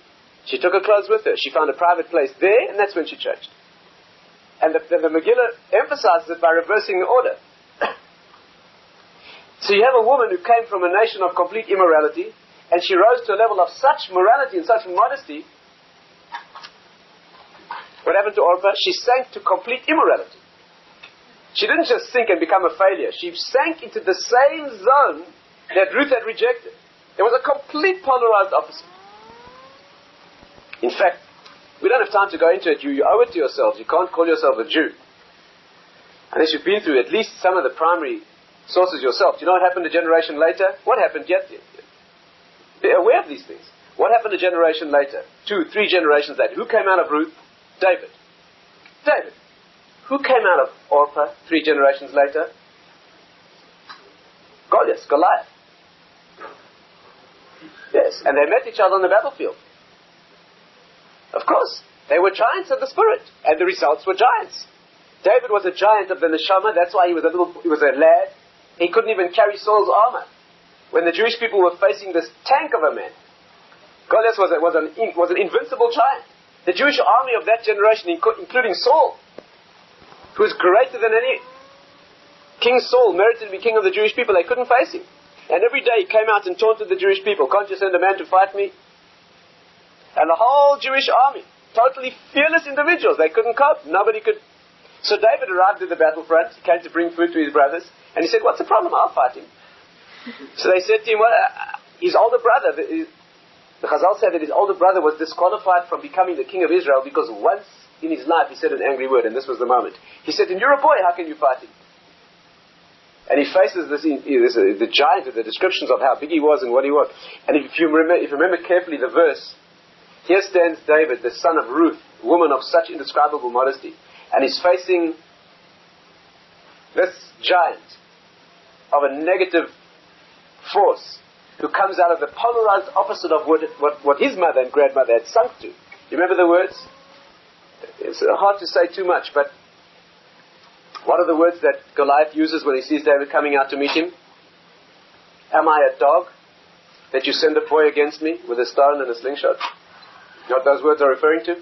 She took her clothes with her. She found a private place there, and that's when she changed. And the Megillah emphasizes it by reversing the order. So you have a woman who came from a nation of complete immorality, and she rose to a level of such morality and such modesty. What happened to Orpah? She sank to complete immorality. She didn't just sink and become a failure. She sank into the same zone that Ruth had rejected. There was a complete polarized opposite. In fact, we don't have time to go into it. You owe it to yourselves. You can't call yourself a Jew unless you've been through at least some of the primary sources yourself. Do you know what happened a generation later? What happened yet? Be aware of these things. What happened a generation later? 2, 3 generations later. Who came out of Ruth? David. David. Who came out of Orpah 3 generations later? Goliath. Yes, and they met each other on the battlefield. Of course, they were giants of the spirit, and the results were giants. David was a giant of the neshama. That's why he was a lad. He couldn't even carry Saul's armor. When the Jewish people were facing this tank of a man, Goliath was an invincible giant. The Jewish army of that generation, including Saul, who was greater than any King Saul, merited to be king of the Jewish people. They couldn't face him. And every day he came out and taunted the Jewish people. Can't you send a man to fight me? And the whole Jewish army, totally fearless individuals. They couldn't cope. Nobody could. So David arrived at the battlefront. He came to bring food to his brothers. And he said, what's the problem? I'll fight him. So they said to him, well, his older brother, the Chazal said that his older brother was disqualified from becoming the king of Israel because once in his life he said an angry word, and this was the moment. He said, and you're a boy, how can you fight him? And he faces the giant, the descriptions of how big he was and what he was. And if you remember carefully the verse, here stands David, the son of Ruth, woman of such indescribable modesty, and he's facing this giant of a negative force who comes out of the polarized opposite of what his mother and grandmother had sunk to. You remember the words? It's hard to say too much, but what are the words that Goliath uses when he sees David coming out to meet him? Am I a dog that you send a boy against me with a stone and a slingshot? You know what those words are referring to?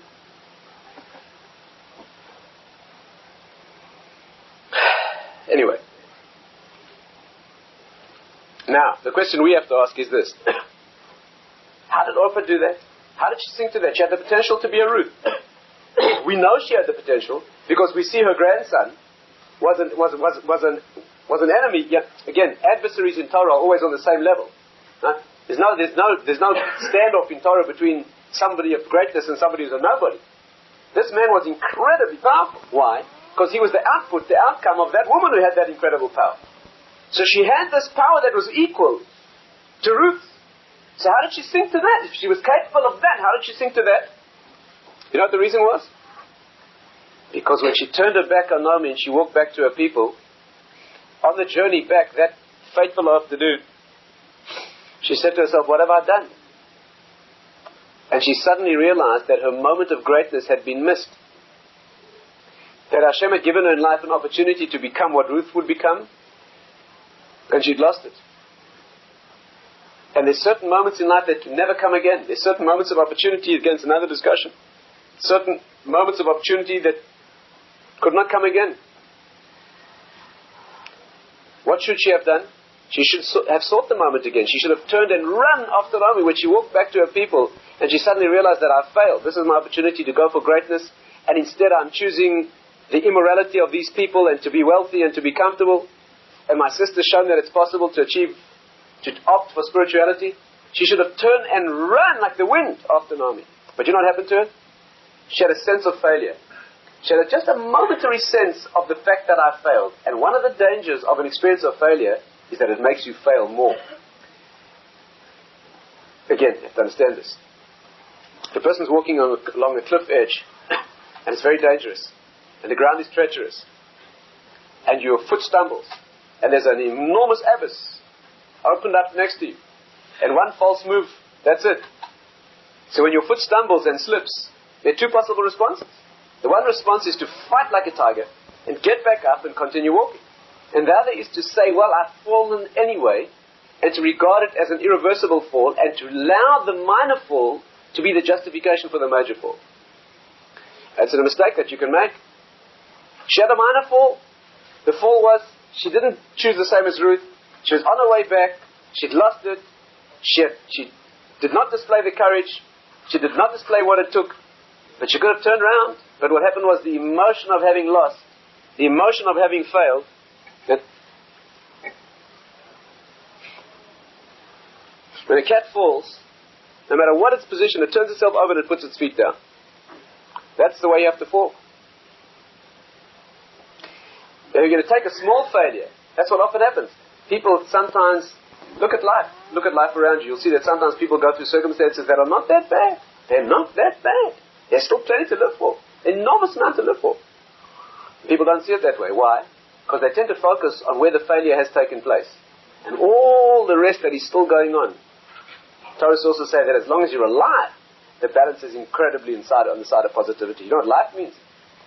Anyway. Now, the question we have to ask is this. How did Orpah do that? How did she sink to that? She had the potential to be a Ruth. We know she had the potential because we see her grandson was an enemy, yet again, adversaries in Torah are always on the same level. Right? There's no standoff in Torah between somebody of greatness and somebody who's a nobody. This man was incredibly powerful. Why? Because he was the outcome of that woman who had that incredible power. So she had this power that was equal to Ruth. So how did she sink to that? If she was capable of that, how did she sink to that? You know what the reason was? Because when she turned her back on Naomi and she walked back to her people, on the journey back that fateful afternoon, she said to herself, what have I done? And she suddenly realized that her moment of greatness had been missed. That Hashem had given her in life an opportunity to become what Ruth would become, and she'd lost it. And there's certain moments in life that can never come again. There's certain moments of opportunity, against another discussion. Certain moments of opportunity that could not come again. What should she have done? She should have sought the moment again. She should have turned and run after Naomi when she walked back to her people and she suddenly realized that I failed. This is my opportunity to go for greatness, and instead I'm choosing the immorality of these people and to be wealthy and to be comfortable. And my sister's shown that it's possible to opt for spirituality. She should have turned and run like the wind after Naomi. But you know what happened to her? She had a sense of failure. She had just a momentary sense of the fact that I failed. And one of the dangers of an experience of failure is that it makes you fail more. Again, you have to understand this. The person's walking along a cliff edge, and it's very dangerous, and the ground is treacherous, and your foot stumbles, and there's an enormous abyss opened up next to you, and one false move, that's it. So when your foot stumbles and slips, there are two possible responses. The one response is to fight like a tiger and get back up and continue walking. And the other is to say, well, I've fallen anyway, and to regard it as an irreversible fall, and to allow the minor fall to be the justification for the major fall. That's a mistake that you can make. She had a minor fall. The fall was, she didn't choose the same as Ruth. She was on her way back. She'd lost it. She did not display the courage. She did not display what it took. But she could have turned around. But what happened was the emotion of having lost, the emotion of having failed, that when a cat falls, no matter what its position, it turns itself over and it puts its feet down. That's the way you have to fall. If you're going to take a small failure, that's what often happens. People sometimes look at life around you. You'll see that sometimes people go through circumstances that are not that bad. They're not that bad. There's still plenty to live for. Enormous amount to live for. People don't see it that way. Why? Because they tend to focus on where the failure has taken place. And all the rest that is still going on. Torah also say that as long as you're alive, the balance is incredibly on the side of positivity. You know what life means?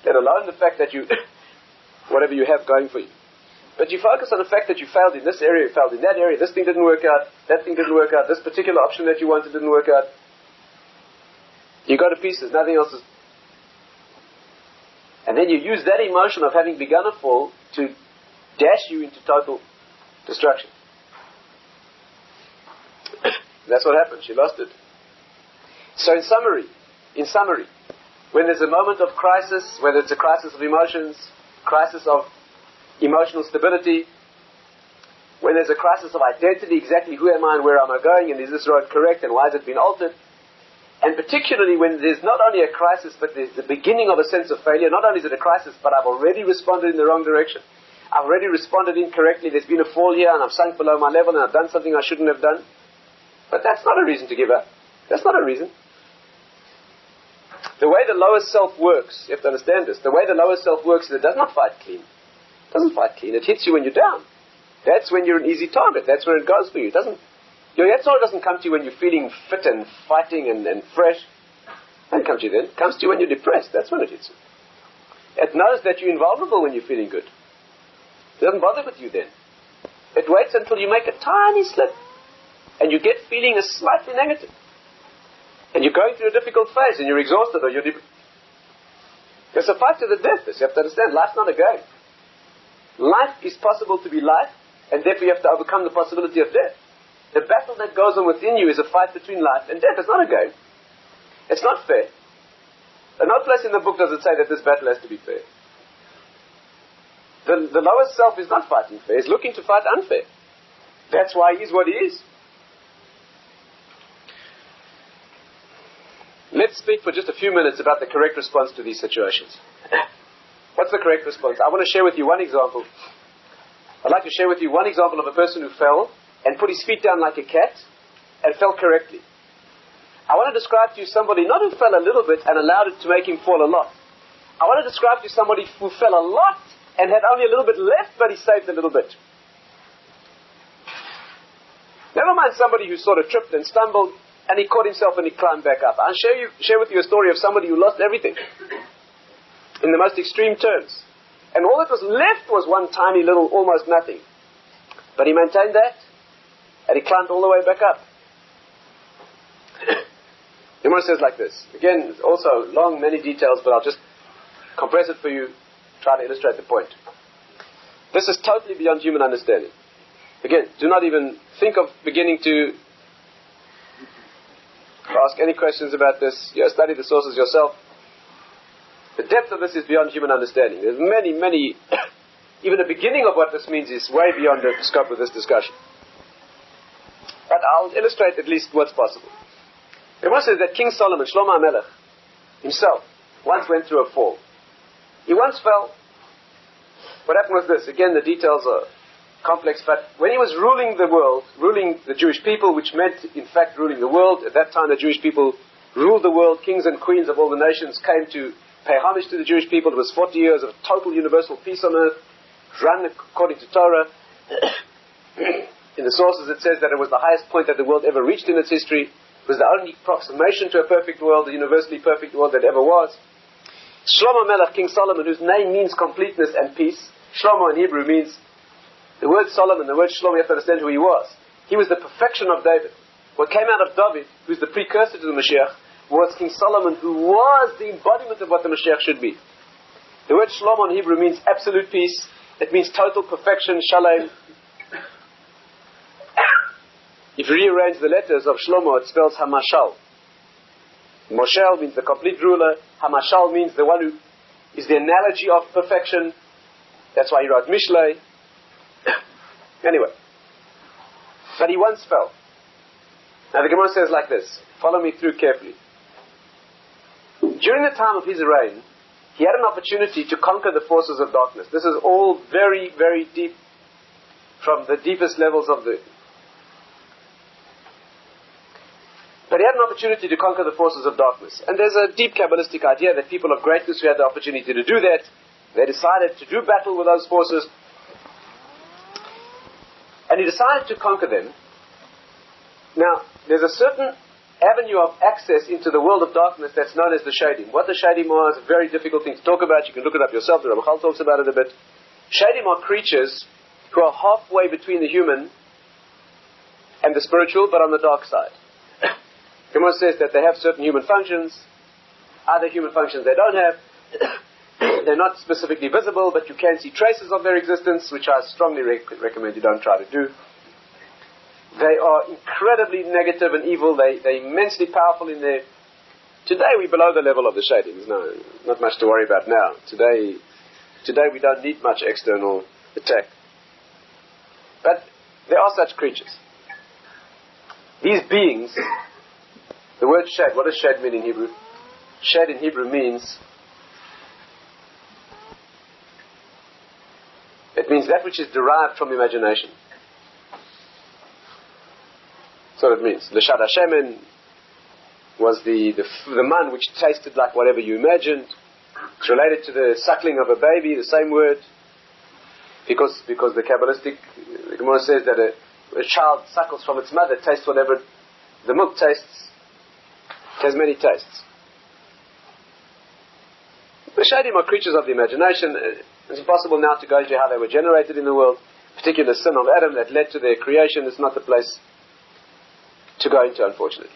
Let alone the fact that you, whatever you have going for you. But you focus on the fact that you failed in this area, you failed in that area, this thing didn't work out, that thing didn't work out, this particular option that you wanted didn't work out. You go to pieces, nothing else is. And then you use that emotion of having begun a fall to dash you into total destruction. That's what happened. She lost it. So in summary, when there's a moment of crisis, whether it's a crisis of emotions, crisis of emotional stability, when there's a crisis of identity, exactly who am I and where am I going, and is this road correct, and why has it been altered? And particularly when there's not only a crisis, but there's the beginning of a sense of failure. Not only is it a crisis, but I've already responded in the wrong direction. I've already responded incorrectly. There's been a fall here, and I've sunk below my level, and I've done something I shouldn't have done. But that's not a reason to give up. That's not a reason. The way the lower self works, you have to understand this, the way the lower self works is it does not fight clean. It doesn't fight clean. It hits you when you're down. That's when you're an easy target. That's when it goes for you. Your Yetzirah doesn't come to you when you're feeling fit and fighting and fresh. It doesn't come to you then. It comes to you when you're depressed. That's when it hits you. It knows that you're invulnerable when you're feeling good. It doesn't bother with you then. It waits until you make a tiny slip and you get feeling as slightly negative. And you're going through a difficult phase and you're exhausted or There's a fight to the death. You have to understand, life's not a game. Life is possible to be life, and therefore you have to overcome the possibility of death. The battle that goes on within you is a fight between life and death. It's not a game. It's not fair. And no place in the book does it say that this battle has to be fair. The lower self is not fighting fair. He's looking to fight unfair. That's why he is what he is. Let's speak for just a few minutes about the correct response to these situations. What's the correct response? I want to share with you one example. I'd like to share with you one example of a person who fell and put his feet down like a cat and fell correctly. I want to describe to you somebody not who fell a little bit and allowed it to make him fall a lot. I want to describe to you somebody who fell a lot and had only a little bit left, but he saved a little bit. Never mind somebody who sort of tripped and stumbled and he caught himself and he climbed back up. I'll share with you a story of somebody who lost everything in the most extreme terms. And all that was left was one tiny little almost nothing. But he maintained that and he climbed all the way back up. The Gemara says like this. Again, it's also long, many details, but I'll just compress it for you, try to illustrate the point. This is totally beyond human understanding. Again, do not even think of beginning to ask any questions about this. You study the sources yourself. The depth of this is beyond human understanding. There's many, even the beginning of what this means is way beyond the scope of this discussion. But I'll illustrate at least what's possible. The Gemara says that King Solomon, Shlomo HaMelech, himself, once went through a fall. He once fell. What happened was this. Again, the details are complex, but when he was ruling the world, ruling the Jewish people, which meant, in fact, ruling the world, at that time the Jewish people ruled the world, kings and queens of all the nations came to pay homage to the Jewish people. It was 40 years of total universal peace on earth, run according to Torah. In the sources it says that it was the highest point that the world ever reached in its history. It was the only approximation to a perfect world, a universally perfect world that ever was. Shlomo Melech, King Solomon, whose name means completeness and peace. Shlomo in Hebrew means, the word Solomon, the word Shlomo, you have to understand who he was. He was the perfection of David. What came out of David, who's the precursor to the Mashiach, was King Solomon, who was the embodiment of what the Mashiach should be. The word shalom in Hebrew means absolute peace. It means total perfection, shalom. If you rearrange the letters of Shlomo, it spells Hamashal. Moshel means the complete ruler. Hamashal means the one who is the analogy of perfection. That's why he wrote Mishlei. Anyway. But he once fell. Now the Gemara says like this. Follow me through carefully. During the time of his reign, he had an opportunity to conquer the forces of darkness. This is all very, very deep, from the deepest levels of the... But he had an opportunity to conquer the forces of darkness. And there's a deep Kabbalistic idea that people of greatness who had the opportunity to do that, they decided to do battle with those forces. And he decided to conquer them. Now, there's a certain avenue of access into the world of darkness that's known as the Shadim. What the Shadim are is a very difficult thing to talk about. You can look it up yourself. The Ramachal talks about it a bit. Shadim are creatures who are halfway between the human and the spiritual, but on the dark side. Gemara says that they have certain human functions. Other human functions they don't have. They're not specifically visible, but you can see traces of their existence, which I strongly recommend you don't try to do. They are incredibly negative and evil. They're immensely powerful in their... Today we're below the level of the Shadim. There's not much to worry about now. Today we don't need much external attack. But there are such creatures. These beings, the word Shad, what does Shad mean in Hebrew? Shad in Hebrew means... It means that which is derived from imagination. That's what it means. The Shad HaShemen was the man which tasted like whatever you imagined. It's related to the suckling of a baby, the same word. Because the Kabbalistic, the Gemara says that a child suckles from its mother, tastes whatever the milk tastes. It has many tastes. The Shadim are creatures of the imagination. It's impossible now to go into how they were generated in the world. The particular sin of Adam that led to their creation is not the place to go into, unfortunately.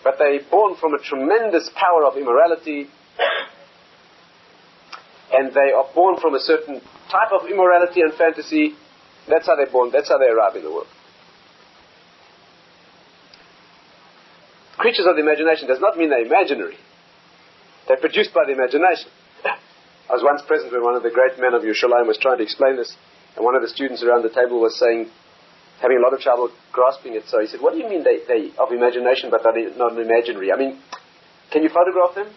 But they're born from a tremendous power of immorality, and they are born from a certain type of immorality and fantasy. That's how they're born, that's how they arrive in the world. Creatures of the imagination does not mean they're imaginary. They're produced by the imagination. I was once present when one of the great men of Yerushalayim was trying to explain this, and one of the students around the table was saying, having a lot of trouble grasping it. So he said, what do you mean they of imagination but they're not imaginary? I mean, can you photograph them?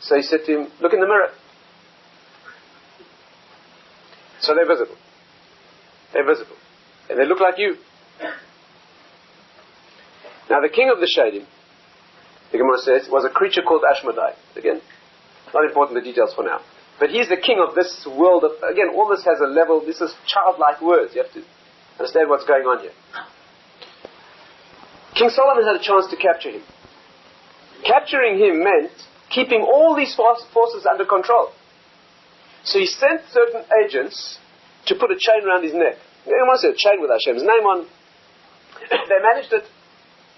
So he said to him, look in the mirror. So they're visible. They're visible. And they look like you. Now the king of the Shadim, the Gemara says, was a creature called Ashmedai. Again, not important the details for now. But he's the king of this world. Again, all this has a level, this is childlike words. You have to understand what's going on here. King Solomon had a chance to capture him. Capturing him meant keeping all these forces under control. So he sent certain agents to put a chain around his neck. You want to say a chain with Hashem's name on. They managed it.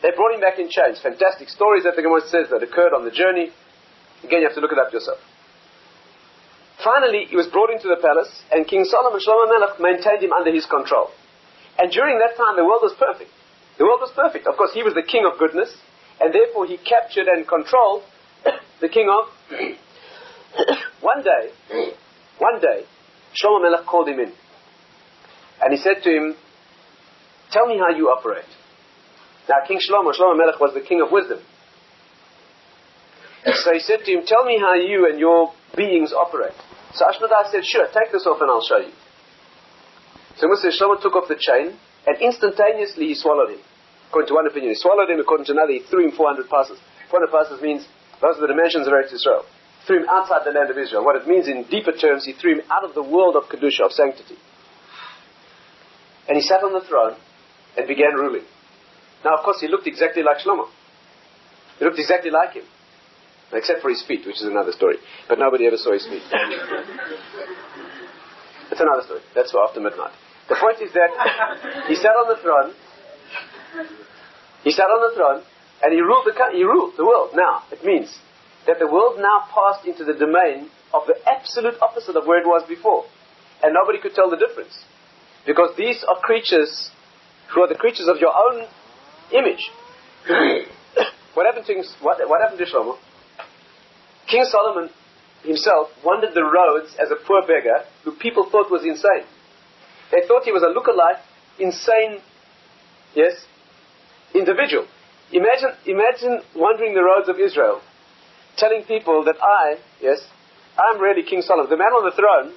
They brought him back in chains. Fantastic stories that the Gemara says that occurred on the journey. Again, you have to look it up yourself. Finally, he was brought into the palace, and King Solomon, Shlomo Melech, maintained him under his control. And during that time, the world was perfect. The world was perfect. Of course, he was the king of goodness, and therefore he captured and controlled the king of... One day, Shlomo Melech called him in. And he said to him, tell me how you operate. Now, King Shlomo Melech was the king of wisdom. So he said to him, tell me how you and your beings operate. So Ashmedai said, sure, take this off and I'll show you. So Shlomo took off the chain, and instantaneously he swallowed him. According to one opinion, he swallowed him. According to another, he threw him 400 passes. 400 passes means, those are the dimensions of Eretz Yisrael. Threw him outside the land of Israel. What it means in deeper terms, he threw him out of the world of Kedusha, of sanctity. And he sat on the throne and began ruling. Now, of course, he looked exactly like Shlomo. He looked exactly like him. Except for his feet, which is another story. But nobody ever saw his feet. It's another story. That's for after midnight. The point is that he sat on the throne. He sat on the throne, and he ruled the world. Now, it means that the world now passed into the domain of the absolute opposite of where it was before. And nobody could tell the difference. Because these are creatures who are the creatures of your own image. What happened to Shlomo? King Solomon himself wandered the roads as a poor beggar who people thought was insane. They thought he was a look-alike, insane, individual. Imagine wandering the roads of Israel, telling people that I'm really King Solomon. The man on the throne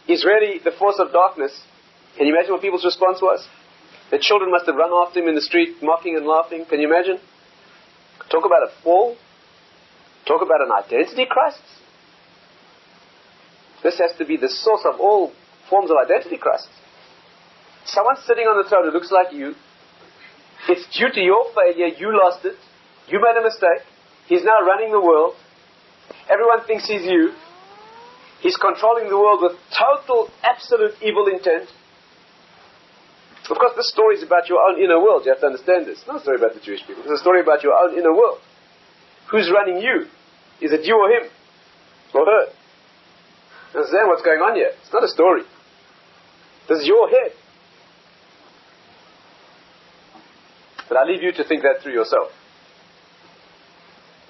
is really the force of darkness. Can you imagine what people's response was? The children must have run after him in the street, mocking and laughing. Can you imagine? Talk about a fall. Talk about an identity crisis. This has to be the source of all forms of identity crisis. Someone sitting on the throne who looks like you. It's due to your failure. You lost it. You made a mistake. He's now running the world. Everyone thinks he's you. He's controlling the world with total, absolute evil intent. Of course, this story is about your own inner world. You have to understand this. It's not a story about the Jewish people. It's a story about your own inner world. Who's running you? Is it you or him? Or her? Understand what's going on here? It's not a story. This is your head. But I leave you to think that through yourself.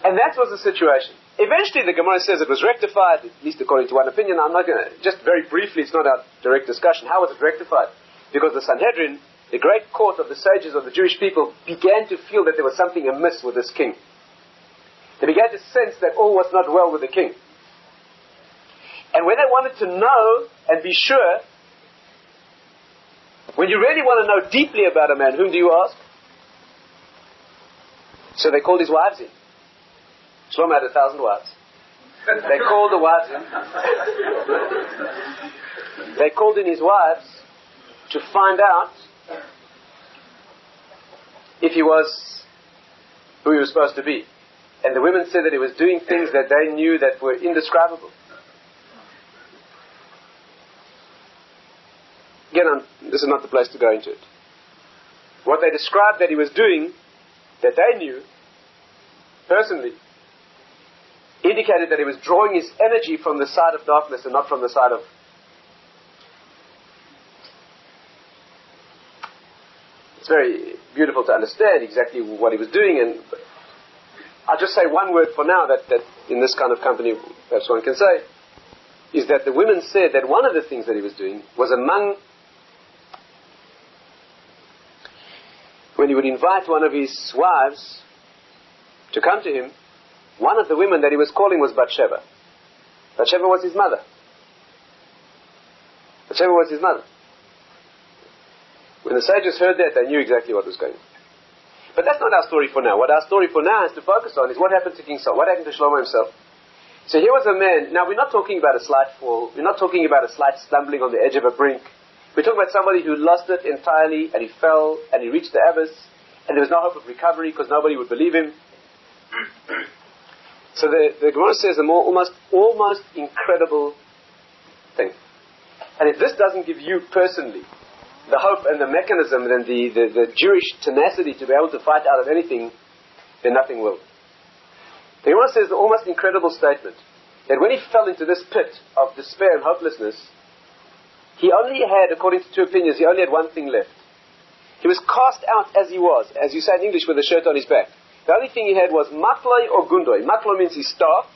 And that was the situation. Eventually the Gemara says it was rectified, at least according to one opinion. I'm not going to, just very briefly, it's not our direct discussion. How was it rectified? Because the Sanhedrin, the great court of the sages of the Jewish people, began to feel that there was something amiss with this king. They began to sense that all was not well with the king. And when they wanted to know and be sure, when you really want to know deeply about a man, whom do you ask? So they called his wives in. Shlomo had 1,000 wives. They called the wives in. They called in his wives to find out if he was who he was supposed to be. And the women said that he was doing things that they knew that were indescribable. Again, this is not the place to go into it. What they described that he was doing, that they knew, personally, indicated that he was drawing his energy from the side of darkness and not from the side of... It's very beautiful to understand exactly what he was doing, and I'll just say one word for now that in this kind of company perhaps one can say, is that the women said that one of the things that he was doing was when he would invite one of his wives to come to him, one of the women that he was calling was Bathsheba. Bathsheba was his mother. Bathsheba was his mother. When the sages heard that, they knew exactly what was going on. But that's not our story for now. What our story for now has to focus on is what happened to King Saul, what happened to Shlomo himself. So here was a man. Now we're not talking about a slight fall. We're not talking about a slight stumbling on the edge of a brink. We're talking about somebody who lost it entirely, and he fell, and he reached the abyss, and there was no hope of recovery because nobody would believe him. So the Gemara says a almost incredible thing. And if this doesn't give you personally the hope and the mechanism and the Jewish tenacity to be able to fight out of anything, then nothing will. The Gemara says the almost incredible statement that when he fell into this pit of despair and hopelessness, he only had, according to two opinions, he only had one thing left. He was cast out as he was, as you say in English, with a shirt on his back. The only thing he had was makloi or gundoi. Makloi means his staff.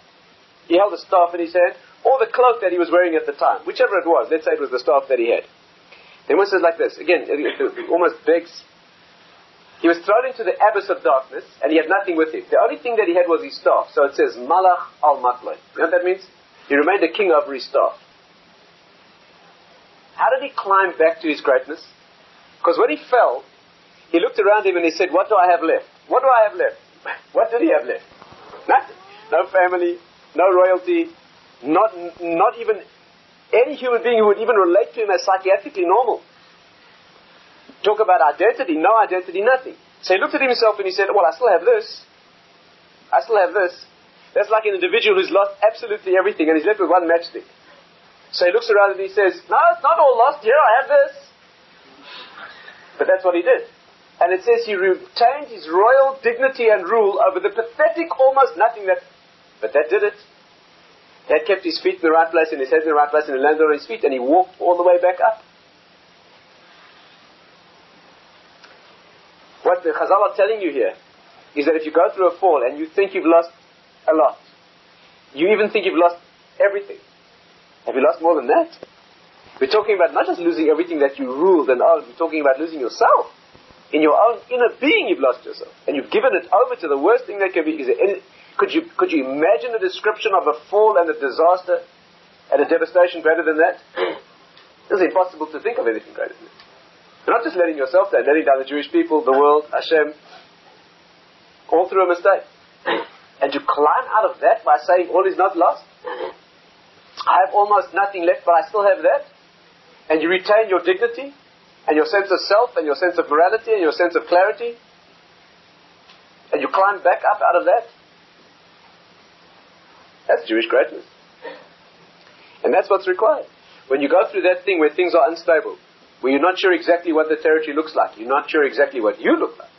He held a staff in his hand, or the cloak that he was wearing at the time. Whichever it was. Let's say it was the staff that he had. Then one says like this. Again, it almost begs. He was thrown into the abyss of darkness, and he had nothing with him. The only thing that he had was his staff. So it says, malach al makloi. You know what that means? He remained a king over his staff. How did he climb back to his greatness? Because when he fell, he looked around him and he said, what do I have left? What do I have left? What did he have left? Nothing. No family, no royalty, not even any human being who would even relate to him as psychiatrically normal. Talk about identity, no identity, nothing. So he looked at himself and he said, well, I still have this. I still have this. That's like an individual who's lost absolutely everything and he's left with one matchstick. So he looks around and he says, no, it's not all lost. Here, I have this. But that's what he did. And it says he retained his royal dignity and rule over the pathetic almost nothing that But that did it. That kept his feet in the right place and his head in the right place and he landed on his feet and he walked all the way back up. What the Chazal are telling you here is that if you go through a fall and you think you've lost a lot, you even think you've lost everything. Have you lost more than that? We're talking about not just losing everything that you ruled and owned, we're talking about losing yourself. In your own inner being you've lost yourself. And you've given it over to the worst thing that can be. Could you imagine a description of a fall and a disaster and a devastation greater than that? It's impossible to think of anything greater than that. You're not just letting yourself down, letting down the Jewish people, the world, Hashem, all through a mistake. And to climb out of that by saying all is not lost. I have almost nothing left, but I still have that. And you retain your dignity and your sense of self and your sense of morality and your sense of clarity. And you climb back up out of that. That's Jewish greatness. And that's what's required. When you go through that thing where things are unstable, where you're not sure exactly what the territory looks like, you're not sure exactly what you look like,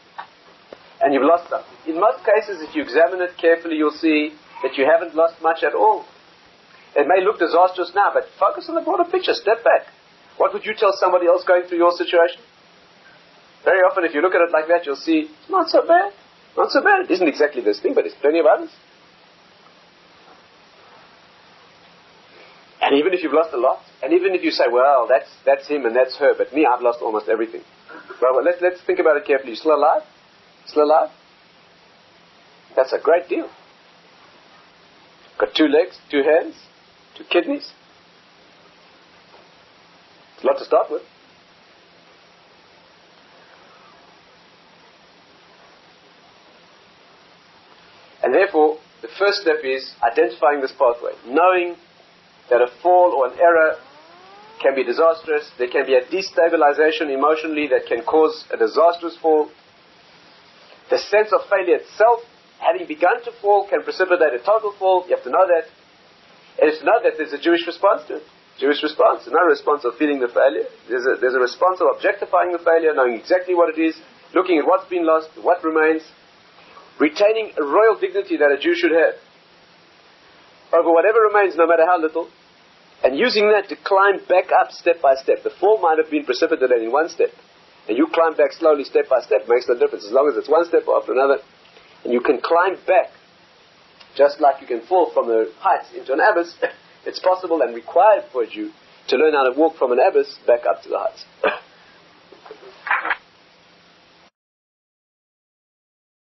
and you've lost something. In most cases, if you examine it carefully, you'll see that you haven't lost much at all. It may look disastrous now, but focus on the broader picture. Step back. What would you tell somebody else going through your situation? Very often, if you look at it like that, you'll see, it's not so bad. Not so bad. It isn't exactly this thing, but there's plenty of others. And even if you've lost a lot, and even if you say, well, that's him and that's her, but me, I've lost almost everything. Well, let's think about it carefully. You still alive? Still alive? That's a great deal. Got 2 legs, 2 hands, 2 kidneys. It's a lot to start with. And therefore, the first step is identifying this pathway, knowing that a fall or an error can be disastrous. There can be a destabilization emotionally that can cause a disastrous fall. The sense of failure itself, having begun to fall, can precipitate a total fall. You have to know that. And it's to know that there's a Jewish response to it. Jewish response. There's no response of feeling the failure. There's a response of objectifying the failure, knowing exactly what it is, looking at what's been lost, what remains, retaining a royal dignity that a Jew should have over whatever remains, no matter how little, and using that to climb back up step by step. The fall might have been precipitated in one step, and you climb back slowly step by step. Makes no difference as long as it's one step after another, and you can climb back just like you can fall from the heights into an abyss. It's possible and required for you to learn how to walk from an abyss back up to the heights.